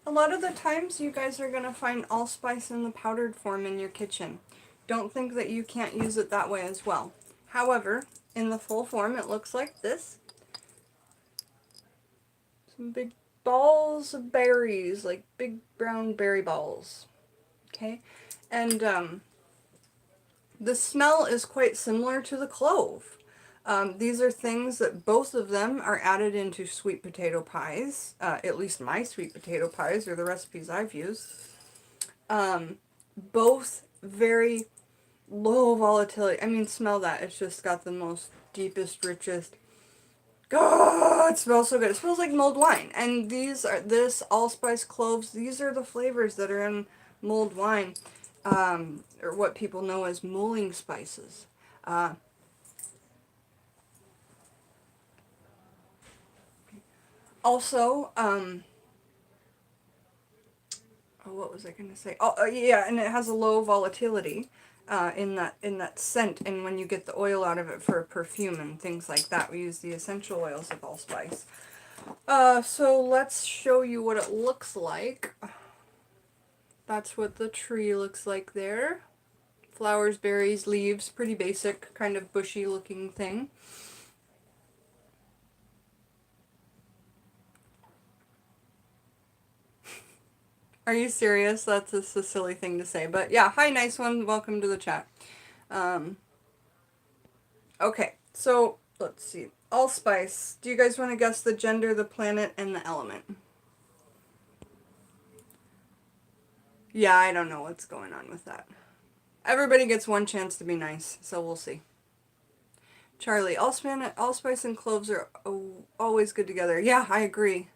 A lot of the times you guys are going to find allspice in the powdered form in your kitchen. Don't think that you can't use it that way as well. However, in the full form it looks like this. Some big balls of berries, like big brown berry balls. Okay, and the smell is quite similar to the clove. These are things that both of them are added into sweet potato pies, at least my sweet potato pies or the recipes I've used. Both very low volatility. I mean, smell that. It's just got the most deepest, richest. God, it smells so good. It smells like mulled wine. And this allspice cloves, these are the flavors that are in mulled wine, or what people know as mulling spices. Also, what was I going to say? Oh, yeah, and it has a low volatility in that scent, and when you get the oil out of it for a perfume and things like that, we use the essential oils of allspice. So let's show you what it looks like. That's what the tree looks like there. Flowers, berries, leaves, pretty basic, kind of bushy looking thing. Are you serious? That's a silly thing to say. But yeah, hi, nice one. Welcome to the chat. Okay, so let's see. Allspice. Do you guys want to guess the gender, the planet, and the element? Yeah, I don't know what's going on with that. Everybody gets one chance to be nice, so we'll see. Charlie, allspice and cloves are always good together. Yeah, I agree.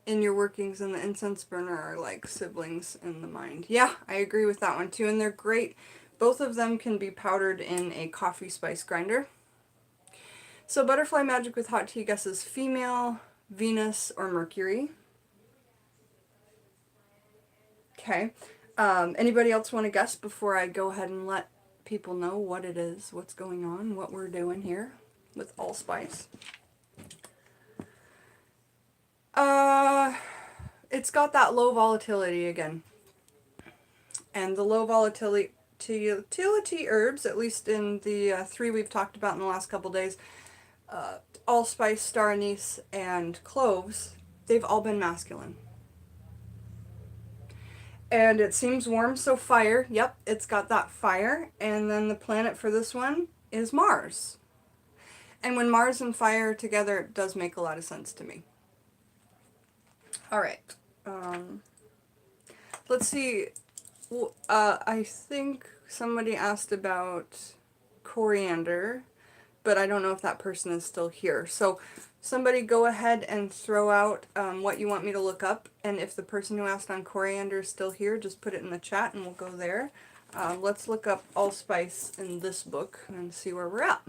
In your workings and the incense burner are like siblings in the mind. Yeah, I agree with that one too, and they're great. Both of them can be powdered in a coffee spice grinder. So butterfly magic with hot tea guesses female, Venus, or Mercury. Okay. Anybody else want to guess before I go ahead and let people know what it is, what's going on, what we're doing here with allspice? It's got that low volatility again. And the low volatility herbs, at least in the three we've talked about in the last couple days, Allspice, star anise, and cloves, they've all been masculine. And it seems warm, so fire. Yep, it's got that fire. And then the planet for this one is Mars. And when Mars and fire are together, it does make a lot of sense to me. All right. Let's see. I think somebody asked about coriander, but I don't know if that person is still here. So somebody go ahead and throw out what you want me to look up, and if the person who asked on coriander is still here, just put it in the chat and we'll go there. Let's look up allspice in this book and see where we're at.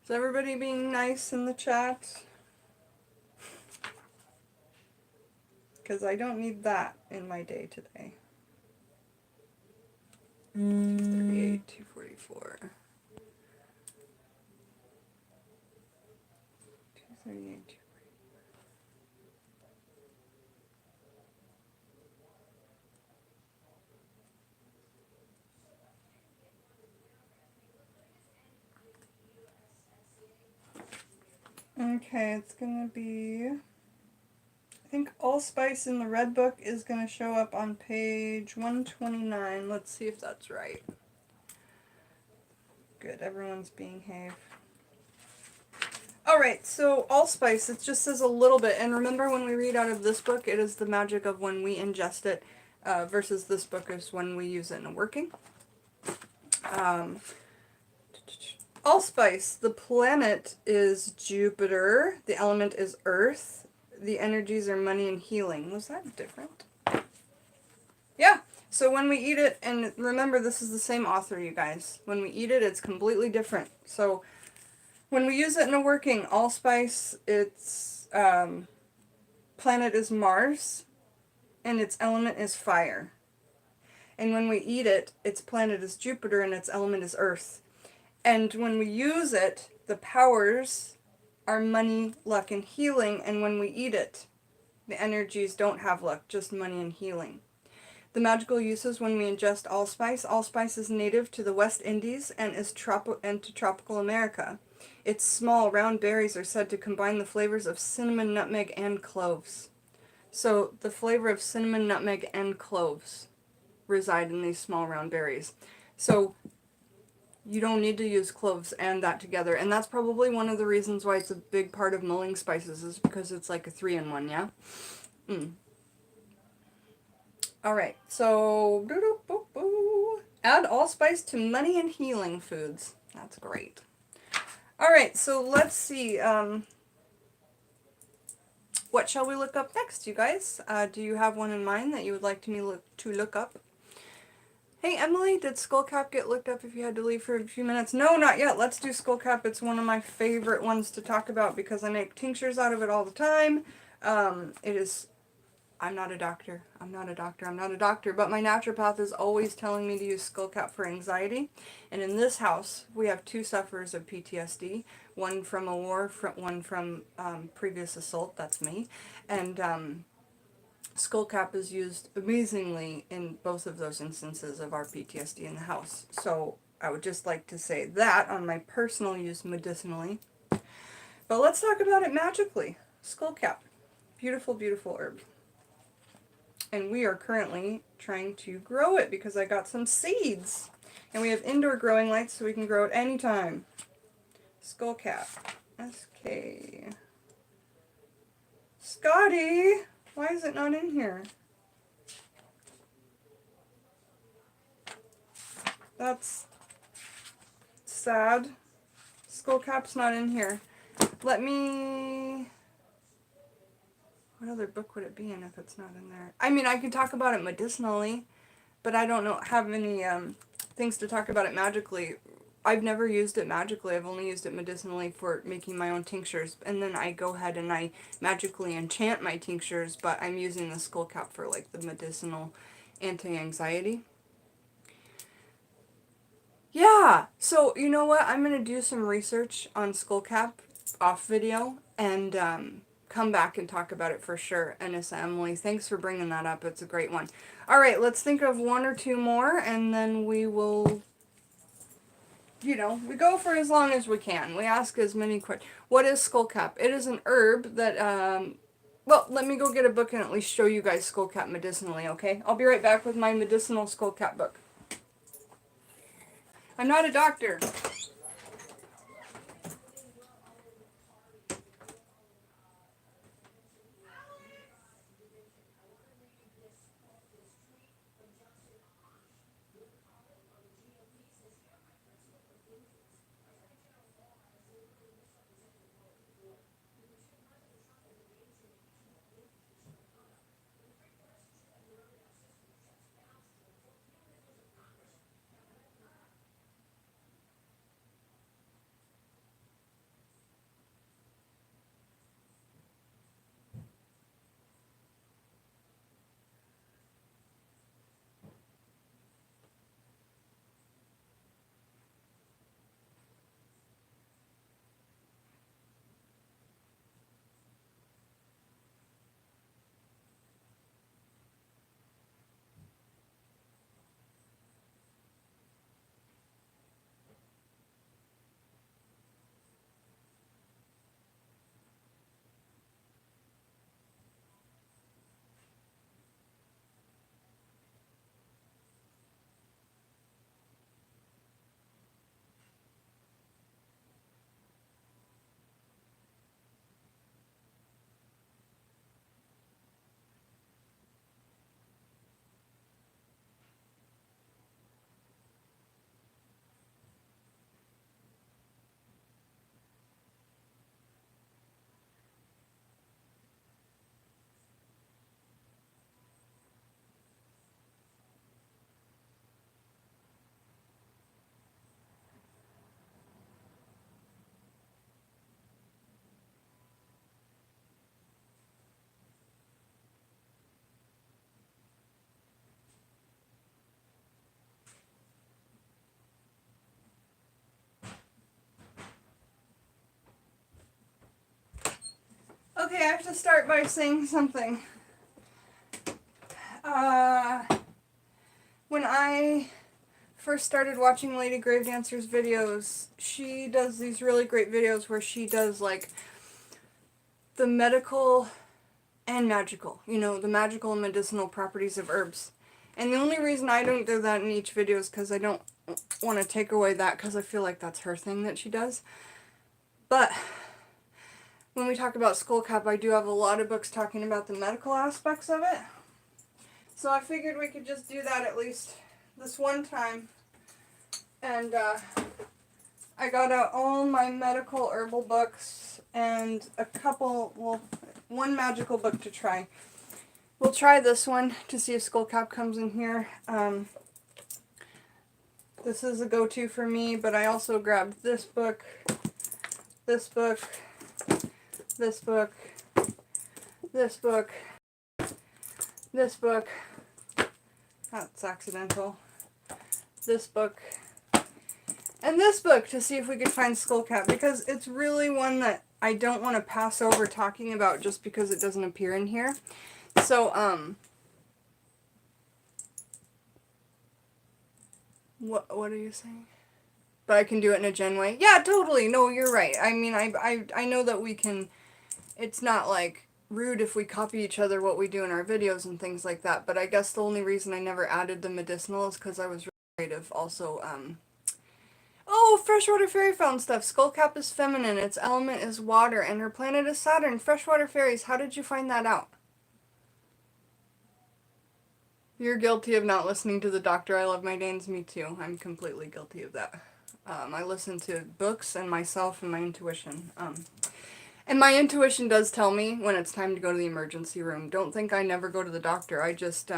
Is everybody being nice in the chat? Because I don't need that in my day today. 238, 244. 238, 244. Okay, it's gonna be, I think Allspice in the red book is gonna show up on page 129. Let's see if that's right. Good, everyone's behave. Alright, so Allspice, it just says a little bit, and remember when we read out of this book, it is the magic of when we ingest it, versus this book is when we use it in a working. Allspice, the planet is Jupiter, the element is Earth, the energies are money and healing. Was that different? Yeah, so when we eat it, and remember this is the same author, you guys, when we eat it, it's completely different. So when we use it in a working, Allspice, its planet is Mars, and its element is fire. And when we eat it, its planet is Jupiter, and its element is Earth. And when we use it, the powers are money, luck, and healing. And when we eat it, the energies don't have luck, just money and healing. The magical uses when we ingest allspice. Allspice is native to the West Indies and is to tropical America. Its small, round berries are said to combine the flavors of cinnamon, nutmeg, and cloves. So the flavor of cinnamon, nutmeg, and cloves reside in these small, round berries. So you don't need to use cloves and that together. And that's probably one of the reasons why it's a big part of mulling spices, is because it's like a 3-in-1, yeah? Alright, so add allspice to money and healing foods. That's great. Alright, so let's see. What shall we look up next, you guys? Do you have one in mind that you would like me to look up? Hey Emily, did Skullcap get looked up if you had to leave for a few minutes? No, not yet. Let's do Skullcap. It's one of my favorite ones to talk about because I make tinctures out of it all the time. I'm not a doctor, but my naturopath is always telling me to use Skullcap for anxiety. And in this house, we have 2 sufferers of PTSD, one from a war, one from previous assault, that's me, and Skullcap is used amazingly in both of those instances of our PTSD in the house. So I would just like to say that on my personal use medicinally. But let's talk about it magically. Skullcap. Beautiful, beautiful herb. And we are currently trying to grow it because I got some seeds. And we have indoor growing lights so we can grow it anytime. Skullcap. SK. Scotty! Why is it not in here? That's sad. Skullcap's not in here. Let me... What other book would it be in if it's not in there? I mean, I could talk about it medicinally, but I don't have any things to talk about it magically. I've never used it magically. I've only used it medicinally for making my own tinctures. And then I go ahead and I magically enchant my tinctures, but I'm using the Skullcap for like the medicinal anti-anxiety. Yeah, so you know what? I'm going to do some research on Skullcap off video and come back and talk about it for sure. Anissa, Emily, thanks for bringing that up. It's a great one. All right, let's think of one or two more and then we will, you know, we go for as long as we can. We ask as many questions. What is Skullcap? It is an herb that, well, let me go get a book and at least show you guys Skullcap medicinally, okay? I'll be right back with my medicinal Skullcap book. I'm not a doctor. Okay, I have to start by saying something. When I first started watching Lady Gravedancer's videos, she does these really great videos where she does like the medical and magical, you know, the magical and medicinal properties of herbs. And the only reason I don't do that in each video is because I don't want to take away that, because I feel like that's her thing that she does. But when we talk about Skullcap, I do have a lot of books talking about the medical aspects of it. So I figured we could just do that at least this one time. And I got out all my medical herbal books and a couple, well, one magical book to try. We'll try this one to see if Skullcap comes in here. This is a go-to for me, but I also grabbed this book, this book, this book, this book, this book, that's accidental, this book, and this book to see if we could find Skullcap, because it's really one that I don't want to pass over talking about just because it doesn't appear in here. So, what are you saying? But I can do it in a gen way? Yeah, totally. No, you're right. I mean, I know that we can, it's not like rude if we copy each other what we do in our videos and things like that, but I guess the only reason I never added the medicinal is because I was afraid of also, oh, freshwater fairy found stuff. Skullcap is feminine, its element is water, and her planet is Saturn. Freshwater fairies, how did you find that out? You're guilty of not listening to the doctor. I love my Danes. Me too. I'm completely guilty of that. I listen to books and myself and my intuition. And my intuition does tell me when it's time to go to the emergency room. Don't think I never go to the doctor. I just,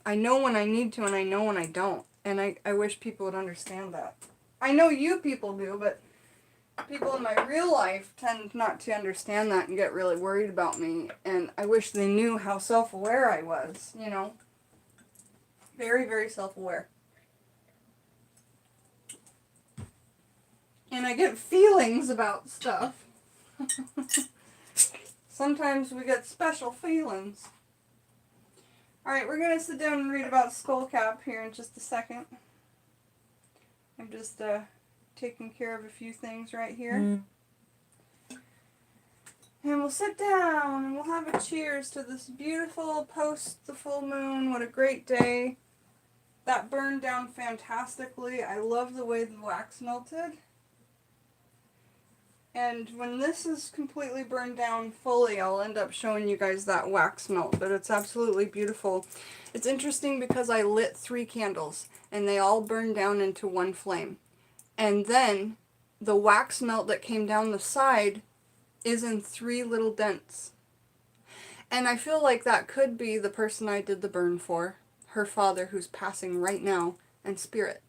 I know when I need to and I know when I don't. And I wish people would understand that. I know you people do, but people in my real life tend not to understand that and get really worried about me. And I wish they knew how self-aware I was, you know. Very, very self-aware. And I get feelings about stuff. Sometimes we get special feelings. Alright, we're going to sit down and read about Skullcap here in just a second. I'm just taking care of a few things right here. And we'll sit down and we'll have a cheers to this beautiful post the full moon. What a great day. That burned down fantastically. I love the way the wax melted. And when this is completely burned down fully, I'll end up showing you guys that wax melt. But it's absolutely beautiful. It's interesting because I lit 3 candles and they all burned down into one flame. And then the wax melt that came down the side is in 3 little dents. And I feel like that could be the person I did the burn for. Her father, who's passing right now, and spirit.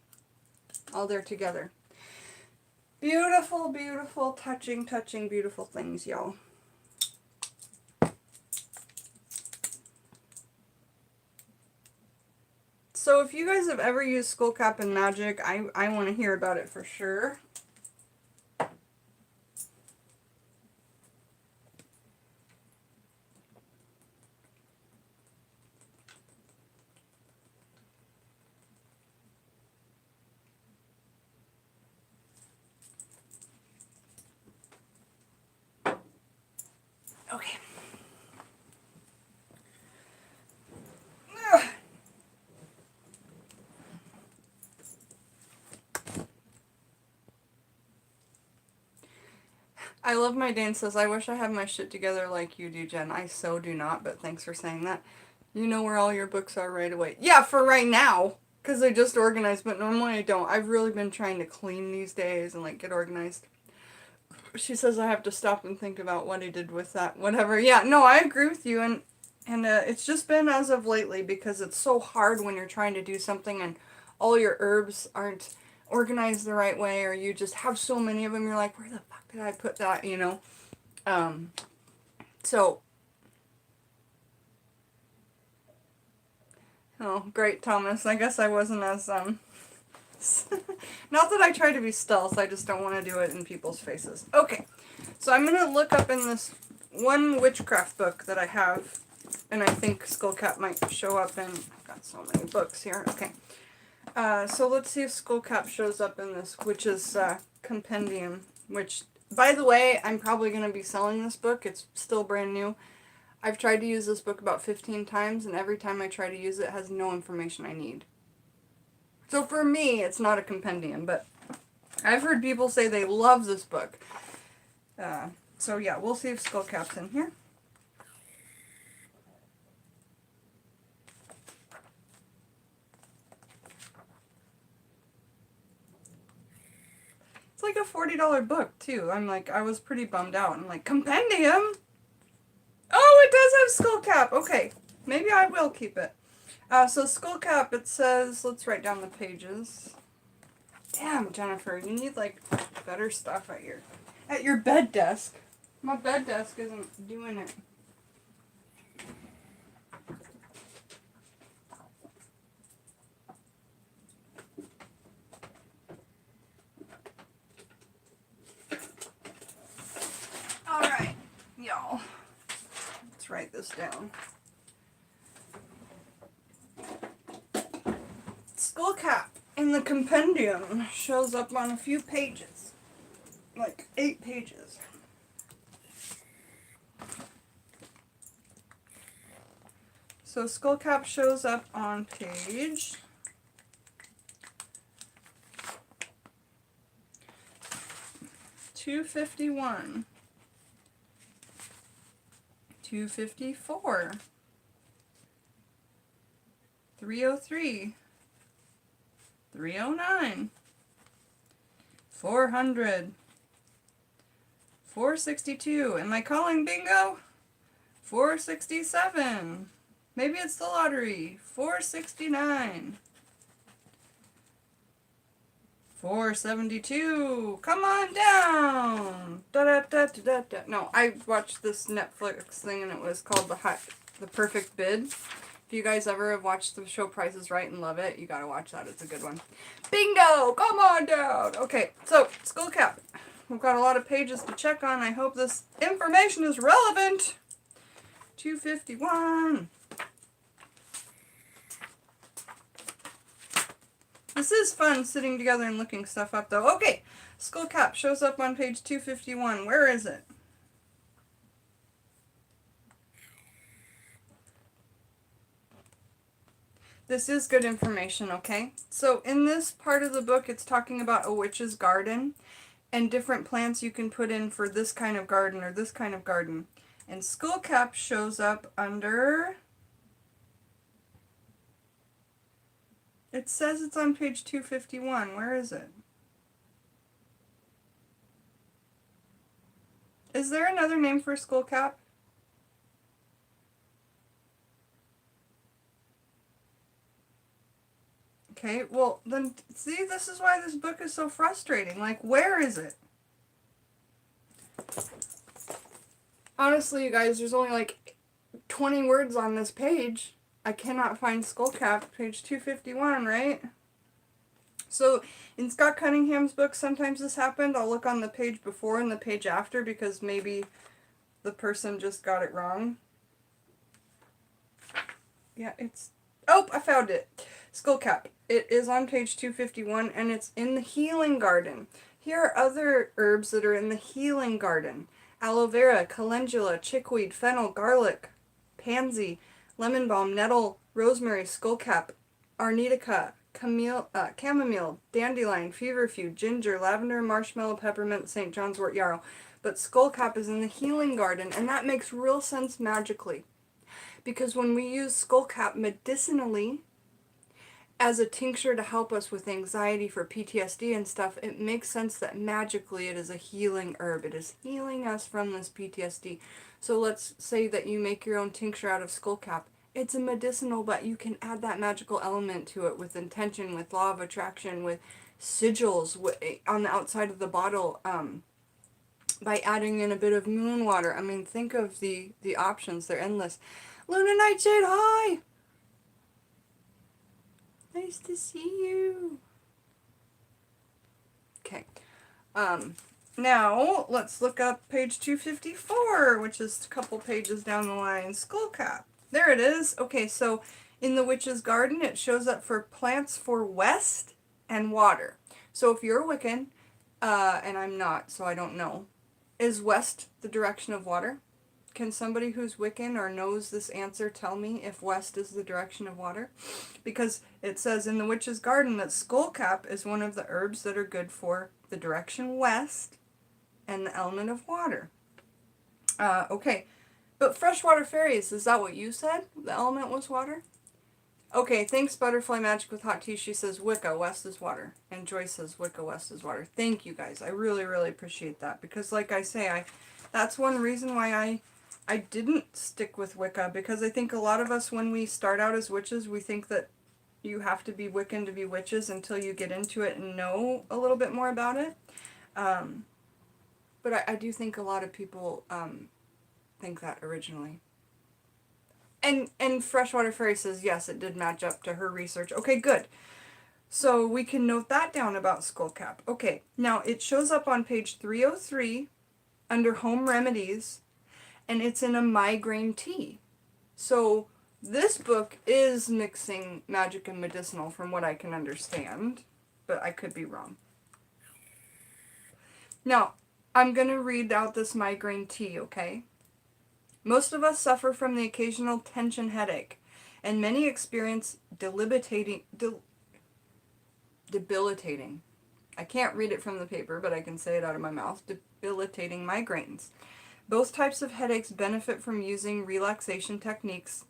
All there together. Beautiful, beautiful, touching, beautiful things, y'all. So if you guys have ever used Skullcap in magic, I want to hear about it for sure. Okay. I love my Dane says, I wish I had my shit together like you do, Jen. I so do not, but thanks for saying that. You know where all your books are right away. Yeah, for right now. Because I just organized, but normally I don't. I've really been trying to clean these days and like get organized. She says I have to stop and think about what I did with that, whatever. Yeah, no, I agree with you, and it's just been as of lately because it's so hard when you're trying to do something and all your herbs aren't organized the right way, or you just have so many of them, you're like, where the fuck did I put that, you know? So, oh, great, Thomas. I guess I wasn't as, not that I try to be stealth, I just don't want to do it in people's faces. Okay, so I'm going to look up in this one witchcraft book that I have, and I think Skullcap might show up in. I've got so many books here. Okay, so let's see if Skullcap shows up in this, which is compendium, which, by the way, I'm probably going to be selling this book. It's still brand new. I've tried to use this book about 15 times, and every time I try to use it, it has no information I need. So for me, it's not a compendium, but I've heard people say they love this book. So yeah, we'll see if Skullcap's in here. It's like a $40 book, too. I was pretty bummed out. I'm like, compendium? Oh, it does have Skullcap. Okay, maybe I will keep it. So Skullcap, it says, let's write down the pages. Damn, Jennifer, you need, like, better stuff at your bed desk. My bed desk isn't doing it. Alright, y'all. Let's write this down. Skullcap in the compendium shows up on a few pages. Like 8 pages. So Skullcap shows up on page 251, 254, 303, 309, 400, 462. Am I calling bingo? 467. Maybe it's the lottery. 469. 472. Come on down. Da da da da da. No, I watched this Netflix thing and it was called The Perfect Bid. If If you guys ever have watched the show Price is Right and love it, you gotta watch that. It's a good one. Bingo! Come on down! Okay, so, Skullcap. We've got a lot of pages to check on. I hope this information is relevant. 251. This is fun sitting together and looking stuff up, though. Okay, Skullcap shows up on page 251. Where is it? This is good information, okay? So in this part of the book, it's talking about a witch's garden and different plants you can put in for this kind of garden or this kind of garden. And Skullcap shows up under... It says it's on page 251. Where is it? Is there another name for Skullcap? Okay, well, then, see, this is why this book is so frustrating. Like, where is it? Honestly, you guys, there's only like 20 words on this page. I cannot find Skullcap, page 251, right? So, in Scott Cunningham's book, sometimes this happened. I'll look on the page before and the page after because maybe the person just got it wrong. Yeah, it's... Oh, I found it. Skullcap. It is on page 251 and it's in the healing garden. Here are other herbs that are in the healing garden. Aloe vera, calendula, chickweed, fennel, garlic, pansy, lemon balm, nettle, rosemary, skullcap, arnica, chamomile, dandelion, feverfew, ginger, lavender, marshmallow, peppermint, St. John's wort, yarrow. But skullcap is in the healing garden, and that makes real sense magically. Because when we use skullcap medicinally as a tincture to help us with anxiety for PTSD and stuff, it makes sense that magically it is a healing herb. It is healing us from this PTSD. So let's say that you make your own tincture out of skullcap. It's a medicinal, but you can add that magical element to it with intention, with law of attraction, with sigils on the outside of the bottle, by adding in a bit of moon water. I mean, think of the options. They're endless. Luna Nightshade, hi! Nice to see you. Okay. Now, let's look up page 254, which is a couple pages down the line. Skullcap. There it is. Okay, so in the Witch's Garden, it shows up for plants for west and water. So if you're a Wiccan, and I'm not, so I don't know, is west the direction of water? Can somebody who's Wiccan or knows this answer tell me if west is the direction of water? Because it says in the Witch's Garden that skullcap is one of the herbs that are good for the direction west and the element of water. Okay, but freshwater fairies, is that what you said? The element was water? Okay, thanks Butterfly Magic with Hot Tea. She says Wicca, west is water. And Joyce says Wicca, west is water. Thank you guys. I really, really appreciate that. Because like I say, that's one reason why I didn't stick with Wicca, because I think a lot of us, when we start out as witches, we think that you have to be Wiccan to be witches until you get into it and know a little bit more about it. But I do think a lot of people think that originally. And Freshwater Fairy says, yes, it did match up to her research. Okay, good. So we can note that down about skullcap. Okay, now it shows up on page 303 under Home Remedies, and it's in a migraine tea. So this book is mixing magic and medicinal from what I can understand, but I could be wrong. Now, I'm going to read out this migraine tea, okay? Most of us suffer from the occasional tension headache, and many experience debilitating, I can't read it from the paper, but I can say it out of my mouth, debilitating migraines. Both types of headaches benefit from using relaxation techniques,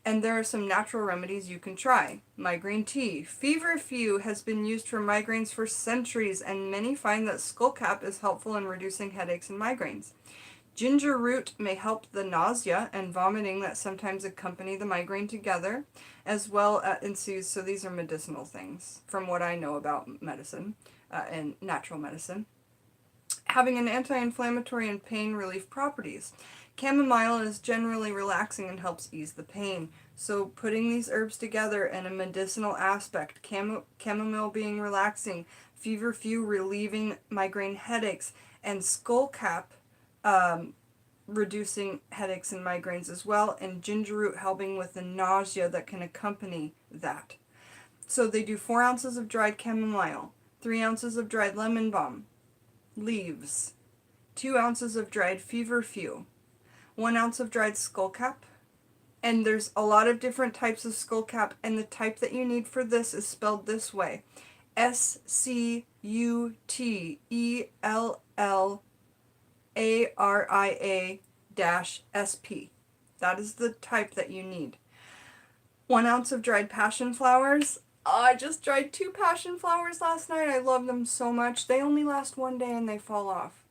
and there are some natural remedies you can try. Migraine tea. Feverfew has been used for migraines for centuries, and many find that skullcap is helpful in reducing headaches and migraines. Ginger root may help the nausea and vomiting that sometimes accompany the migraine together, as well ensues. So these are medicinal things from what I know about medicine and natural medicine. Having an anti-inflammatory and pain relief properties. Chamomile is generally relaxing and helps ease the pain. So putting these herbs together in a medicinal aspect, chamomile being relaxing, feverfew relieving migraine headaches, and skullcap reducing headaches and migraines as well, and ginger root helping with the nausea that can accompany that. So they do 4 ounces of dried chamomile, 3 ounces of dried lemon balm leaves, 2 ounces of dried feverfew, 1 ounce of dried skullcap, and there's a lot of different types of skullcap, and the type that you need for this is spelled this way: SCUTELLARIA-SP. That is the type that you need. 1 ounce of dried passion flowers. I just dried 2 passion flowers last night. I love them so much. They only last 1 day and they fall off.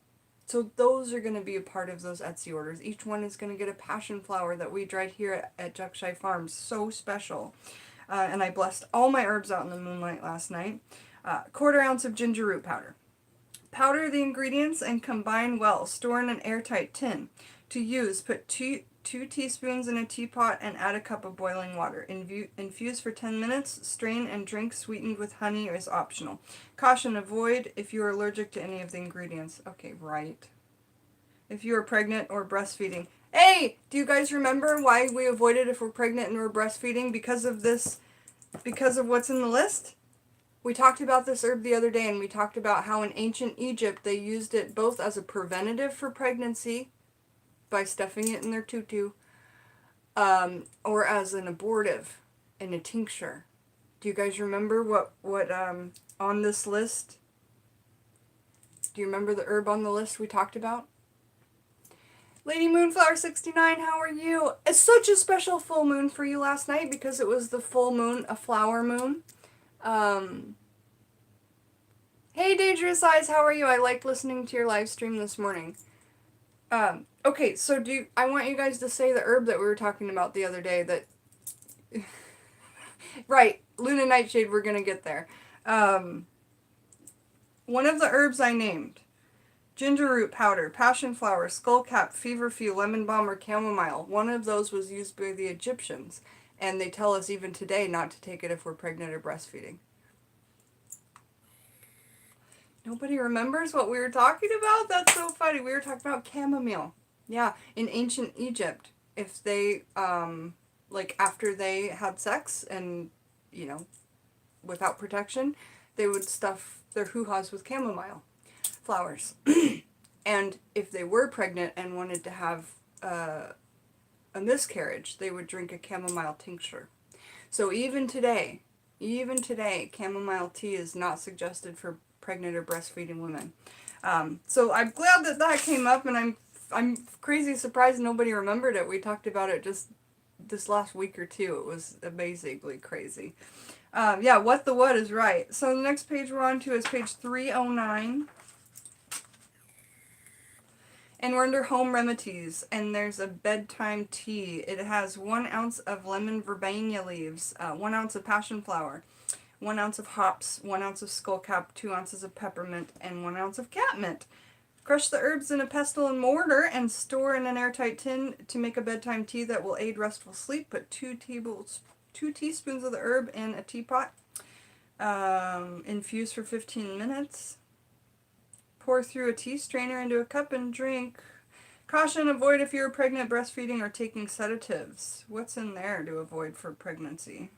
So those are going to be a part of those Etsy orders. Each one is going to get a passion flower that we dried here at Juckshire Farms. So special. And I blessed all my herbs out in the moonlight last night. 1/4 ounce of ginger root powder. Powder the ingredients and combine well. Store in an airtight tin. To use, put 2 teaspoons in a teapot and add a cup of boiling water. Infuse for 10 minutes. Strain and drink. Sweetened with honey is optional. Caution: avoid if you are allergic to any of the ingredients. Okay, right. If you are pregnant or breastfeeding. Hey, do you guys remember why we avoid it if we're pregnant and we're breastfeeding? Because of this, because of what's in the list? We talked about this herb the other day, and we talked about how in ancient Egypt they used it both as a preventative for pregnancy by stuffing it in their tutu, or as an abortive in a tincture. Do you guys remember what on this list? Do you remember the herb on the list we talked about? Lady Moonflower 69, how are you? It's such a special full moon for you last night because it was the full moon, a flower moon. Hey, Dangerous Eyes, how are you? I liked listening to your live stream this morning. Okay, so I want you guys to say the herb that we were talking about the other day that... Right, Luna Nightshade, we're gonna get there. One of the herbs I named: ginger root powder, passion flower, skullcap, feverfew, lemon balm, or chamomile. One of those was used by the Egyptians, and they tell us even today not to take it if we're pregnant or breastfeeding. Nobody remembers what we were talking about? That's so funny. We were talking about chamomile. Yeah, in ancient Egypt, if they, like after they had sex and, you know, without protection, they would stuff their hoo-has with chamomile flowers. And if they were pregnant and wanted to have a miscarriage, they would drink a chamomile tincture. So even today, chamomile tea is not suggested for pregnant or breastfeeding women. So I'm glad that that came up, and I'm crazy surprised nobody remembered it. We talked about it just this last week or two. It was amazingly crazy. Yeah, what is right. So the next page we're on to is page 309. And we're under home remedies, and there's a bedtime tea. It has 1 ounce of lemon verbena leaves, 1 ounce of passion flower, 1 ounce of hops, 1 ounce of skullcap, 2 ounces of peppermint, and 1 ounce of catmint. Crush the herbs in a pestle and mortar and store in an airtight tin to make a bedtime tea that will aid restful sleep. Put 2 teaspoons of the herb in a teapot. Infuse for 15 minutes. Pour through a tea strainer into a cup and drink. Caution: avoid if you're pregnant, breastfeeding, or taking sedatives. What's in there to avoid for pregnancy?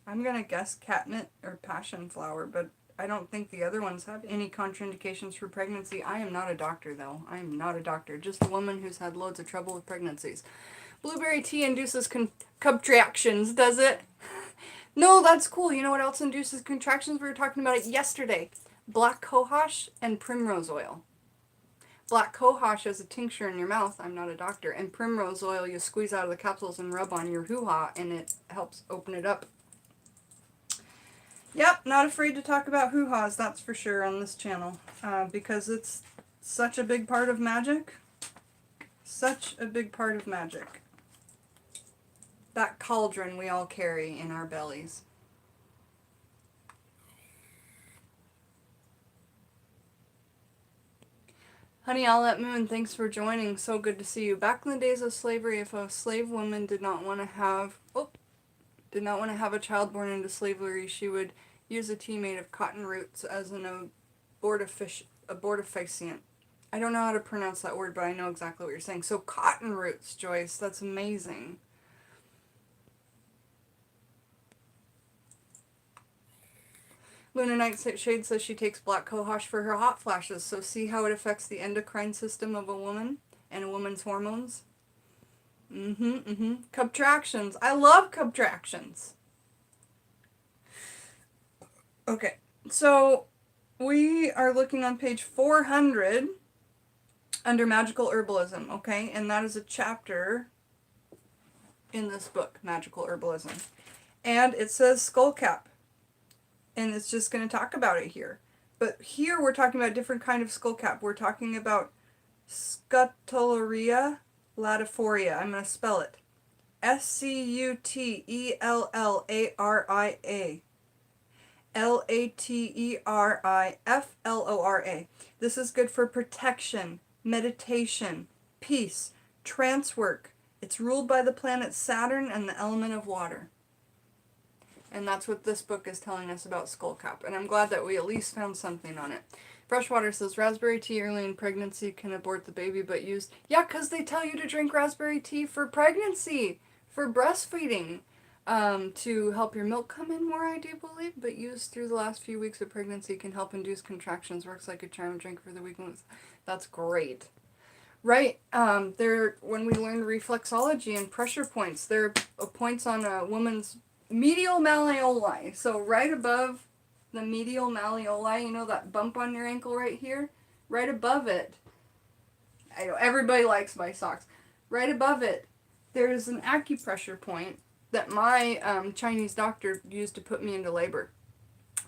I'm going to guess catmint or passion flower, but I don't think the other ones have any contraindications for pregnancy. I am not a doctor, though. I am not a doctor. Just a woman who's had loads of trouble with pregnancies. Blueberry tea induces contractions, does it? No, that's cool. You know what else induces contractions? We were talking about it yesterday. Black cohosh and primrose oil. Black cohosh is a tincture in your mouth. I'm not a doctor. And primrose oil you squeeze out of the capsules and rub on your hoo-ha, and it helps open it up. Yep, not afraid to talk about hoo-has, that's for sure, on this channel. Because it's such a big part of magic. Such a big part of magic. That cauldron we all carry in our bellies. Honey Owlet Moon, thanks for joining. So good to see you. Back in the days of slavery, if a slave woman did not want to have a child born into slavery, she would use a tea made of cotton roots as an abortifacient. I don't know how to pronounce that word, but I know exactly what you're saying. So cotton roots, Joyce. That's amazing. Luna Nightshade says she takes black cohosh for her hot flashes. So see how it affects the endocrine system of a woman and a woman's hormones? Subtractions. I love subtractions. Okay, so we are looking on page 400 under magical herbalism, okay? And that is a chapter in this book, Magical Herbalism. And it says Skullcap. And it's just going to talk about it here. But here we're talking about a different kind of skullcap. We're talking about Scutellaria latifolia. I'm going to spell it. Scutellaria. Lateriflora. This is good for protection, meditation, peace, trance work. It's ruled by the planet Saturn and the element of water. And that's what this book is telling us about Skullcap. And I'm glad that we at least found something on it. Freshwater says raspberry tea early in pregnancy can abort the baby, but use... Yeah, because they tell you to drink raspberry tea for pregnancy, for breastfeeding, to help your milk come in more, I do believe. But used through the last few weeks of pregnancy can help induce contractions. Works like a charm drink for the weak ones. That's great. Right, when we learned reflexology and pressure points, there are points on a woman's medial malleoli. So right above the medial malleoli, you know that bump on your ankle right here? Right above it, I know everybody likes my socks. Right above it, there's an acupressure point that my Chinese doctor used to put me into labor.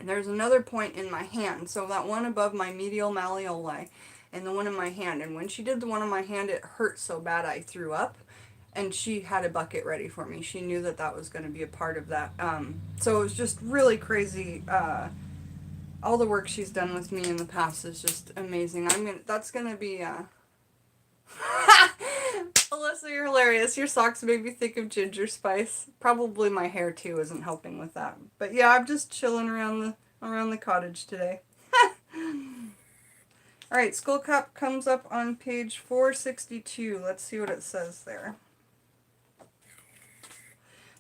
And there's another point in my hand, so that one above my medial malleoli and the one in my hand. And when she did the one in my hand, it hurt so bad I threw up. And she had a bucket ready for me. She knew that that was going to be a part of that. So it was just really crazy. All the work she's done with me in the past is just amazing. That's gonna be. Alyssa, you're hilarious. Your socks made me think of ginger spice. Probably my hair too isn't helping with that. But yeah, I'm just chilling around the cottage today. All right, Skullcap comes up on page 462. Let's see what it says there.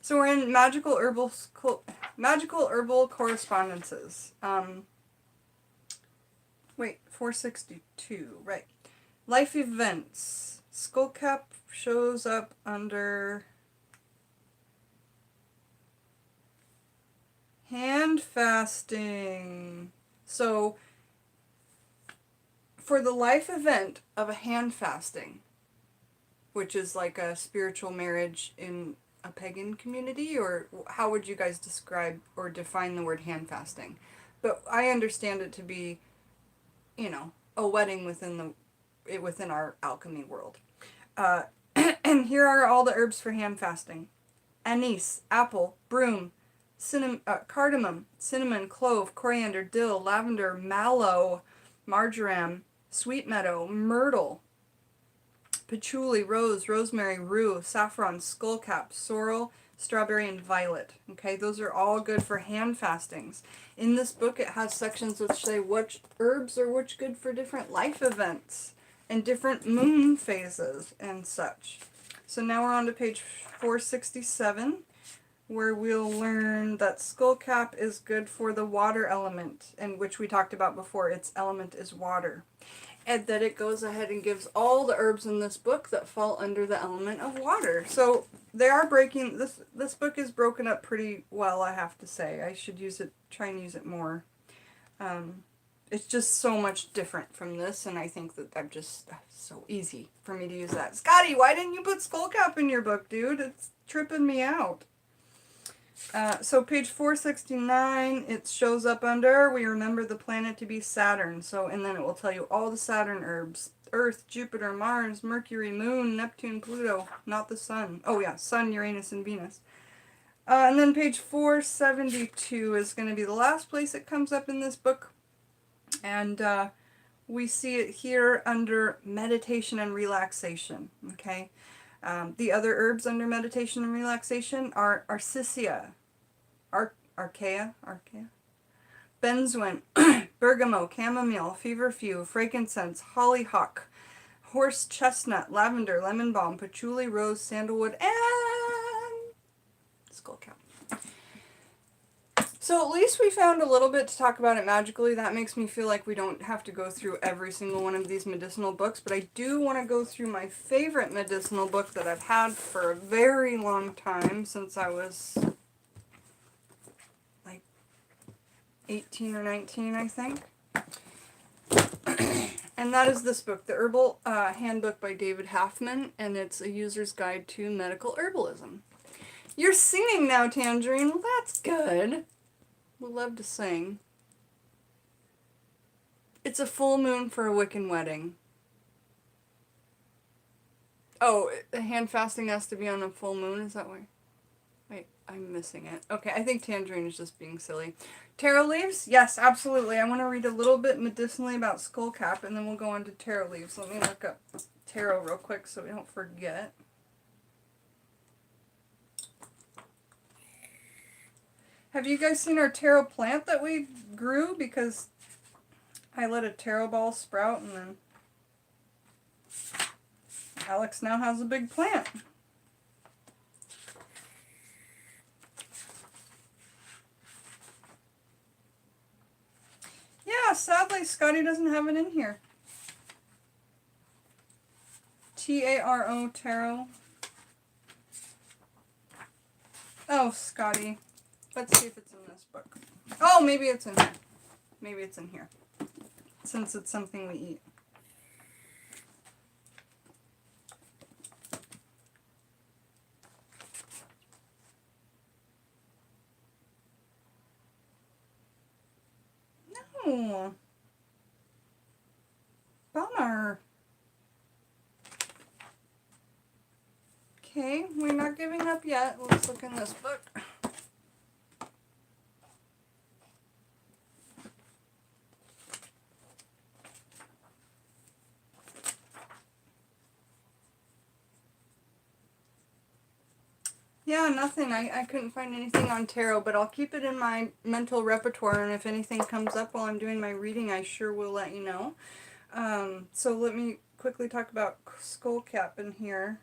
So we're in Magical Herbal Correspondences. 462, right. Life events. Skullcap shows up under hand fasting. So for the life event of a hand fasting, which is like a spiritual marriage in a pagan community, or how would you guys describe or define the word hand fasting? But I understand it to be, a wedding within our alchemy world. And here are all the herbs for hand fasting: anise, apple, broom, cardamom, cinnamon, clove, coriander, dill, lavender, mallow, marjoram, sweet meadow, myrtle, patchouli, rose, rosemary, rue, saffron, skullcap, sorrel, strawberry, and violet. Okay, those are all good for hand fastings. In this book, it has sections which say which herbs are which good for different life events and different moon phases and such. So now we're on to page 467, where we'll learn that skullcap is good for the water element, and which we talked about before. Its element is water. And that it goes ahead and gives all the herbs in this book that fall under the element of water. So they are breaking, this book is broken up pretty well, I have to say. I should try and use it more. It's just so much different from this, and I think that that's so easy for me to use that. Scotty, why didn't you put skullcap in your book, dude? It's tripping me out. So page 469, it shows up under, we remember the planet to be Saturn. So, and then it will tell you all the Saturn herbs: Earth, Jupiter, Mars, Mercury, Moon, Neptune, Pluto, not the Sun. Oh yeah, Sun, Uranus, and Venus. And then page 472 is going to be the last place it comes up in this book. And we see it here under meditation and relaxation, okay? The other herbs under meditation and relaxation are Arcisia, Archaea, benzoin, bergamot, chamomile, feverfew, frankincense, hollyhock, horse chestnut, lavender, lemon balm, patchouli, rose, sandalwood, and skullcap. So at least we found a little bit to talk about it magically. That makes me feel like we don't have to go through every single one of these medicinal books, but I do want to go through my favorite medicinal book that I've had for a very long time, since I was like 18 or 19, I think. And that is this book, the Herbal Handbook by David Halfman, and it's a user's guide to medical herbalism. You're singing now, Tangerine. Well, that's good. We love to sing. It's a full moon for a Wiccan wedding. Oh, hand fasting has to be on a full moon? Is that why? Wait, I'm missing it. Okay, I think Tangerine is just being silly. Taro leaves? Yes, absolutely. I want to read a little bit medicinally about skullcap, and then we'll go on to taro leaves. Let me look up taro real quick so we don't forget. Have you guys seen our taro plant that we grew? Because I let a taro ball sprout, and then Alex now has a big plant. Yeah, sadly, Scotty doesn't have it in here. T-A-R-O, taro. Oh, Scotty. Let's see if it's in this book. Oh, maybe it's in here. Maybe it's in here. Since it's something we eat. No. Bummer. Okay, we're not giving up yet. Let's look in this book. Yeah, nothing. I couldn't find anything on tarot, but I'll keep it in my mental repertoire, and if anything comes up while I'm doing my reading, I sure will let you know. So let me quickly talk about skullcap in here.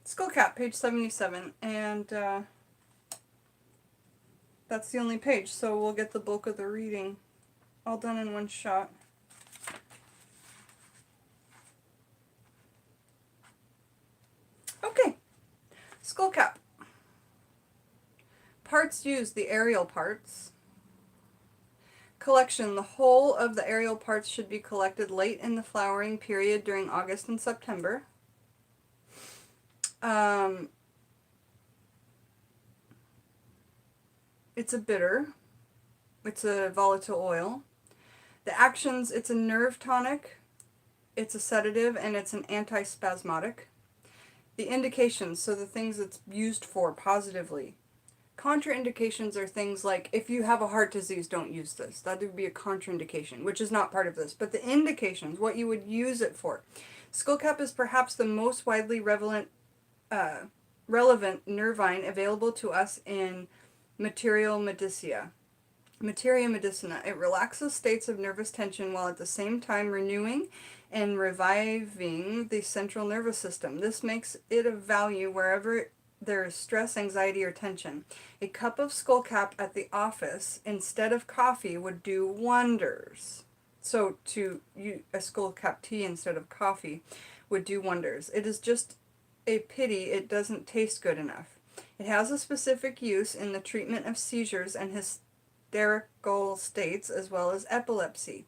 Skullcap, page 77, and that's the only page, so we'll get the bulk of the reading all done in one shot. Okay, skullcap. Parts used, the aerial parts. Collection, the whole of the aerial parts should be collected late in the flowering period during August and September. It's a bitter. It's a volatile oil. The actions, it's a nerve tonic, it's a sedative, and it's an antispasmodic. The indications, so the things it's used for positively. Contraindications are things like, if you have a heart disease, don't use this. That would be a contraindication, which is not part of this. But the indications, what you would use it for. Skullcap is perhaps the most widely relevant nervine available to us in Materia Medicina. It relaxes states of nervous tension while at the same time renewing and reviving the central nervous system. This makes it of value wherever there is stress, anxiety, or tension. A cup of skullcap at the office instead of coffee would do wonders. So to use a skullcap tea instead of coffee would do wonders. It is just a pity it doesn't taste good enough. It has a specific use in the treatment of seizures and hysterical states as well as epilepsy.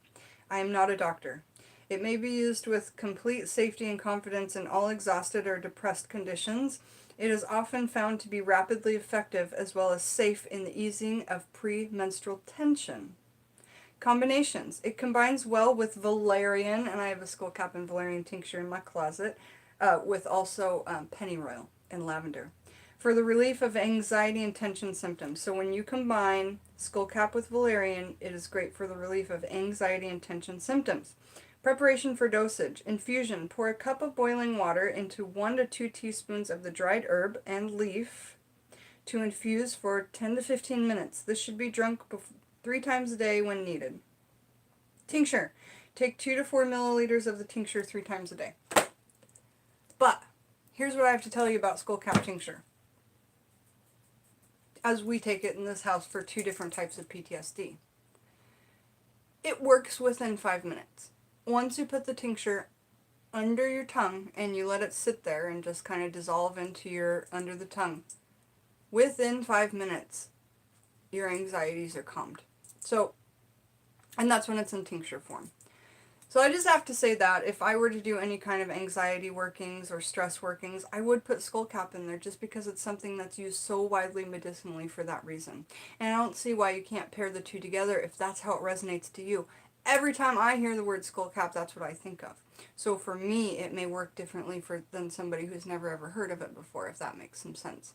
I am not a doctor. It may be used with complete safety and confidence in all exhausted or depressed conditions. It is often found to be rapidly effective as well as safe in the easing of premenstrual tension. Combinations. It combines well with valerian, and I have a skullcap and valerian tincture in my closet, with also pennyroyal and lavender. for the relief of anxiety and tension symptoms. So when you combine Skullcap with valerian, it is great for the relief of anxiety and tension symptoms. Preparation for dosage. Infusion. Pour a cup of boiling water into 1 to 2 teaspoons of the dried herb and leaf to infuse for 10 to 15 minutes. This should be drunk 3 times a day when needed. Tincture. Take 2 to 4 milliliters of the tincture 3 times a day. But here's what I have to tell you about Skullcap tincture, as we take it in this house for 2 different types of PTSD. It works within 5 minutes. Once you put the tincture under your tongue and you let it sit there and just kind of dissolve into your under the tongue, within 5 minutes, your anxieties are calmed. So, and that's when it's in tincture form. So I just have to say that if I were to do any kind of anxiety workings or stress workings, I would put Skullcap in there just because it's something that's used so widely medicinally for that reason. And I don't see why you can't pair the two together if that's how it resonates to you. Every time I hear the word Skullcap, that's what I think of. So for me, it may work differently than somebody who's never ever heard of it before, if that makes some sense.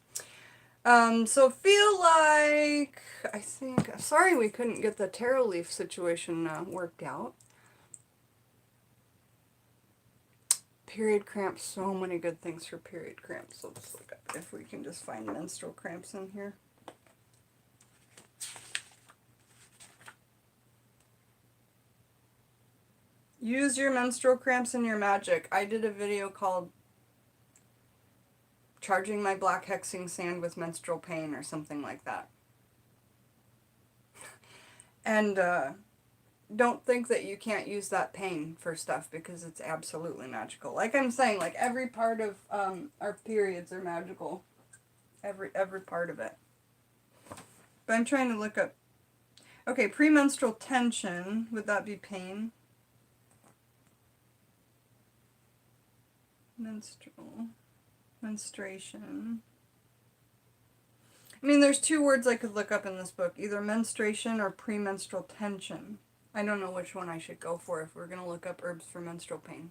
So feel like, sorry we couldn't get the taro leaf situation worked out. Period cramps, so many good things for period cramps. Let's look up if we can just find menstrual cramps in here. Use your menstrual cramps in your magic. I did a video called Charging My Black Hexing Sand with Menstrual Pain or something like that. And don't think that you can't use that pain for stuff because it's absolutely magical. Like I'm saying, like every part of our periods are magical. Every part of it. But I'm trying to look up. Okay, premenstrual tension. Would that be pain? Menstruation. I mean, there's 2 words I could look up in this book. Either menstruation or premenstrual tension. I don't know which one I should go for if we're going to look up herbs for menstrual pain.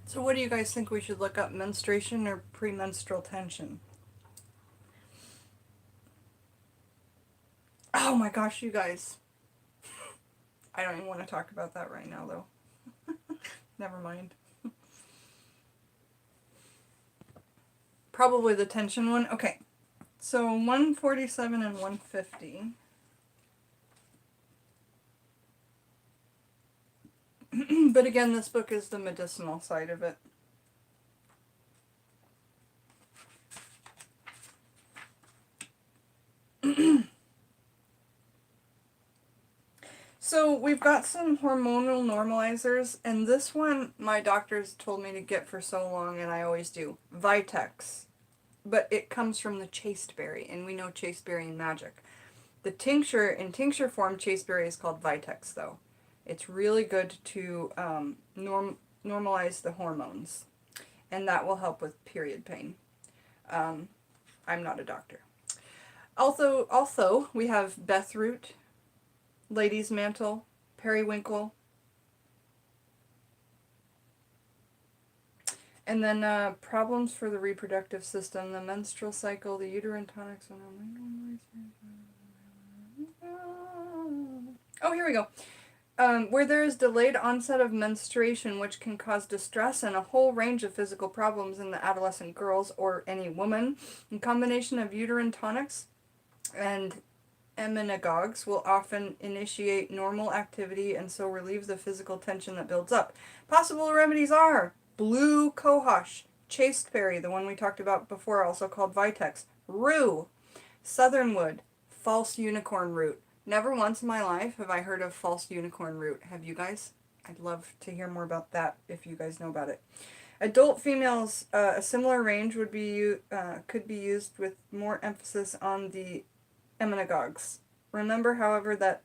So what do you guys think we should look up, menstruation or premenstrual tension? Oh my gosh, you guys. I don't even want to talk about that right now, though. Never mind. Probably the tension one. Okay, so 147 and 150. But again, this book is the medicinal side of it. So we've got some hormonal normalizers, and this one my doctors told me to get for so long, and I always do. Vitex. But it comes from the chasteberry, and we know chasteberry in magic. The tincture, in tincture form, chasteberry is called Vitex, though. It's really good to normalize the hormones, and that will help with period pain. I'm not a doctor. Also, we have Bethroot, Lady's Mantle, Periwinkle, and then problems for the reproductive system, the menstrual cycle, the uterine tonics. Oh, here we go. Where there is delayed onset of menstruation, which can cause distress and a whole range of physical problems in the adolescent girls or any woman, in combination of uterine tonics and emmenagogues will often initiate normal activity and so relieve the physical tension that builds up. Possible remedies are blue cohosh, chasteberry, the one we talked about before, also called Vitex, rue, southernwood, false unicorn root. Never once in my life have I heard of false unicorn root. Have you guys? I'd love to hear more about that if you guys know about it. Adult females, a similar range could be used with more emphasis on the emmenagogues. Remember, however, that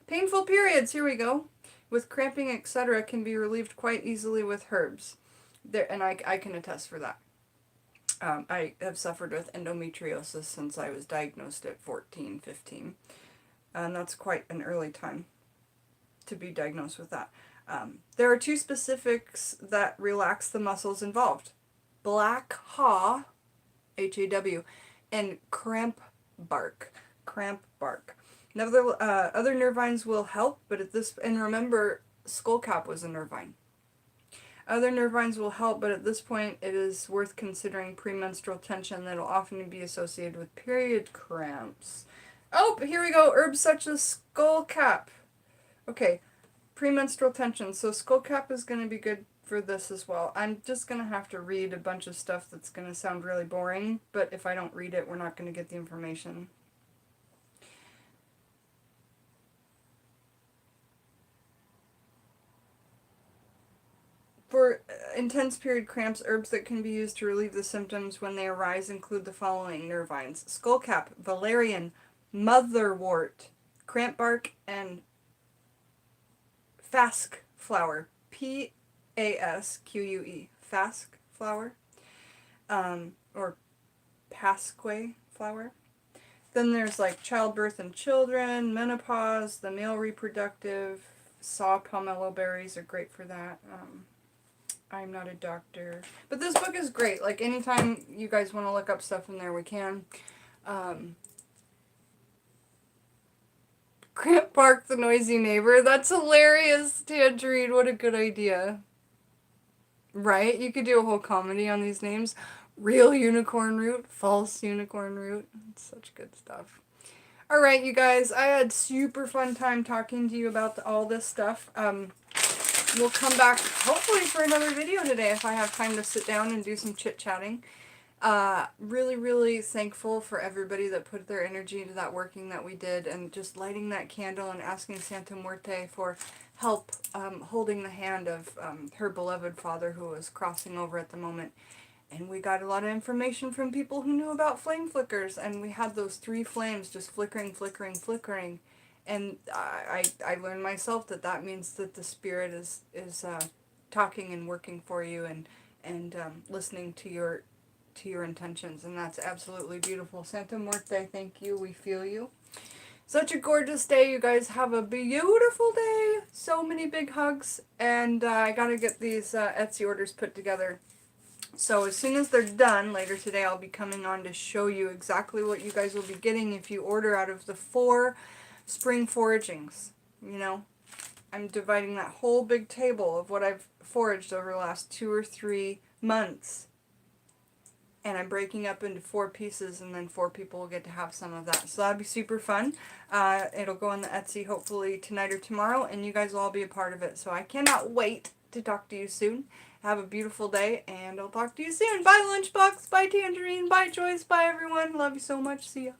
painful periods, here we go, with cramping, etc., can be relieved quite easily with herbs. There, and I can attest for that. I have suffered with endometriosis since I was diagnosed at 14, 15. And that's quite an early time to be diagnosed with that. There are two specifics that relax the muscles involved. Black haw, H-A-W, and cramp bark. Cramp bark. Now, other nervines will help, but at this, and remember, Skullcap was a nervine. Other nervines will help, but at this point it is worth considering premenstrual tension that will often be associated with period cramps. Oh, here we go. Herbs such as skullcap. Okay, premenstrual tension. So skullcap is going to be good for this as well. I'm just going to have to read a bunch of stuff that's going to sound really boring, but if I don't read it, we're not going to get the information. For intense period cramps, herbs that can be used to relieve the symptoms when they arise include the following nervines: skullcap, valerian, motherwort, cramp bark, and fask flower. P-A-S-Q-U-E. Fask flower. Or pasque flower. Then there's like childbirth and children, menopause, the male reproductive, saw pomelo berries are great for that. I'm not a doctor. But this book is great. Like, anytime you guys want to look up stuff in there, we can. Cramp Bark, the noisy neighbor. That's hilarious, Tangerine. What a good idea. Right? You could do a whole comedy on these names. Real unicorn root, false unicorn root. It's such good stuff. Alright, you guys. I had super fun time talking to you about all this stuff. We'll come back hopefully for another video today if I have time to sit down and do some chit-chatting. Really, really thankful for everybody that put their energy into that working that we did, and just lighting that candle and asking Santa Muerte for help holding the hand of her beloved father who was crossing over at the moment. And we got a lot of information from people who knew about flame flickers, and we had those 3 flames just flickering, flickering, flickering. And I learned myself that means that the spirit is talking and working for you and listening to your intentions, and that's absolutely beautiful. Santa Muerte, thank you. We feel you. Such a gorgeous day. You guys have a beautiful day. So many big hugs, and I gotta get these Etsy orders put together. So as soon as they're done later today, I'll be coming on to show you exactly what you guys will be getting if you order out of the 4 spring foragings. You know, I'm dividing that whole big table of what I've foraged over the last 2 or 3 months. And I'm breaking up into 4 pieces, and then 4 people will get to have some of that. So that'll be super fun. It'll go on the Etsy hopefully tonight or tomorrow, and you guys will all be a part of it. So I cannot wait to talk to you soon. Have a beautiful day, and I'll talk to you soon. Bye, Lunchbox. Bye, Tangerine. Bye, Joyce. Bye, everyone. Love you so much. See ya.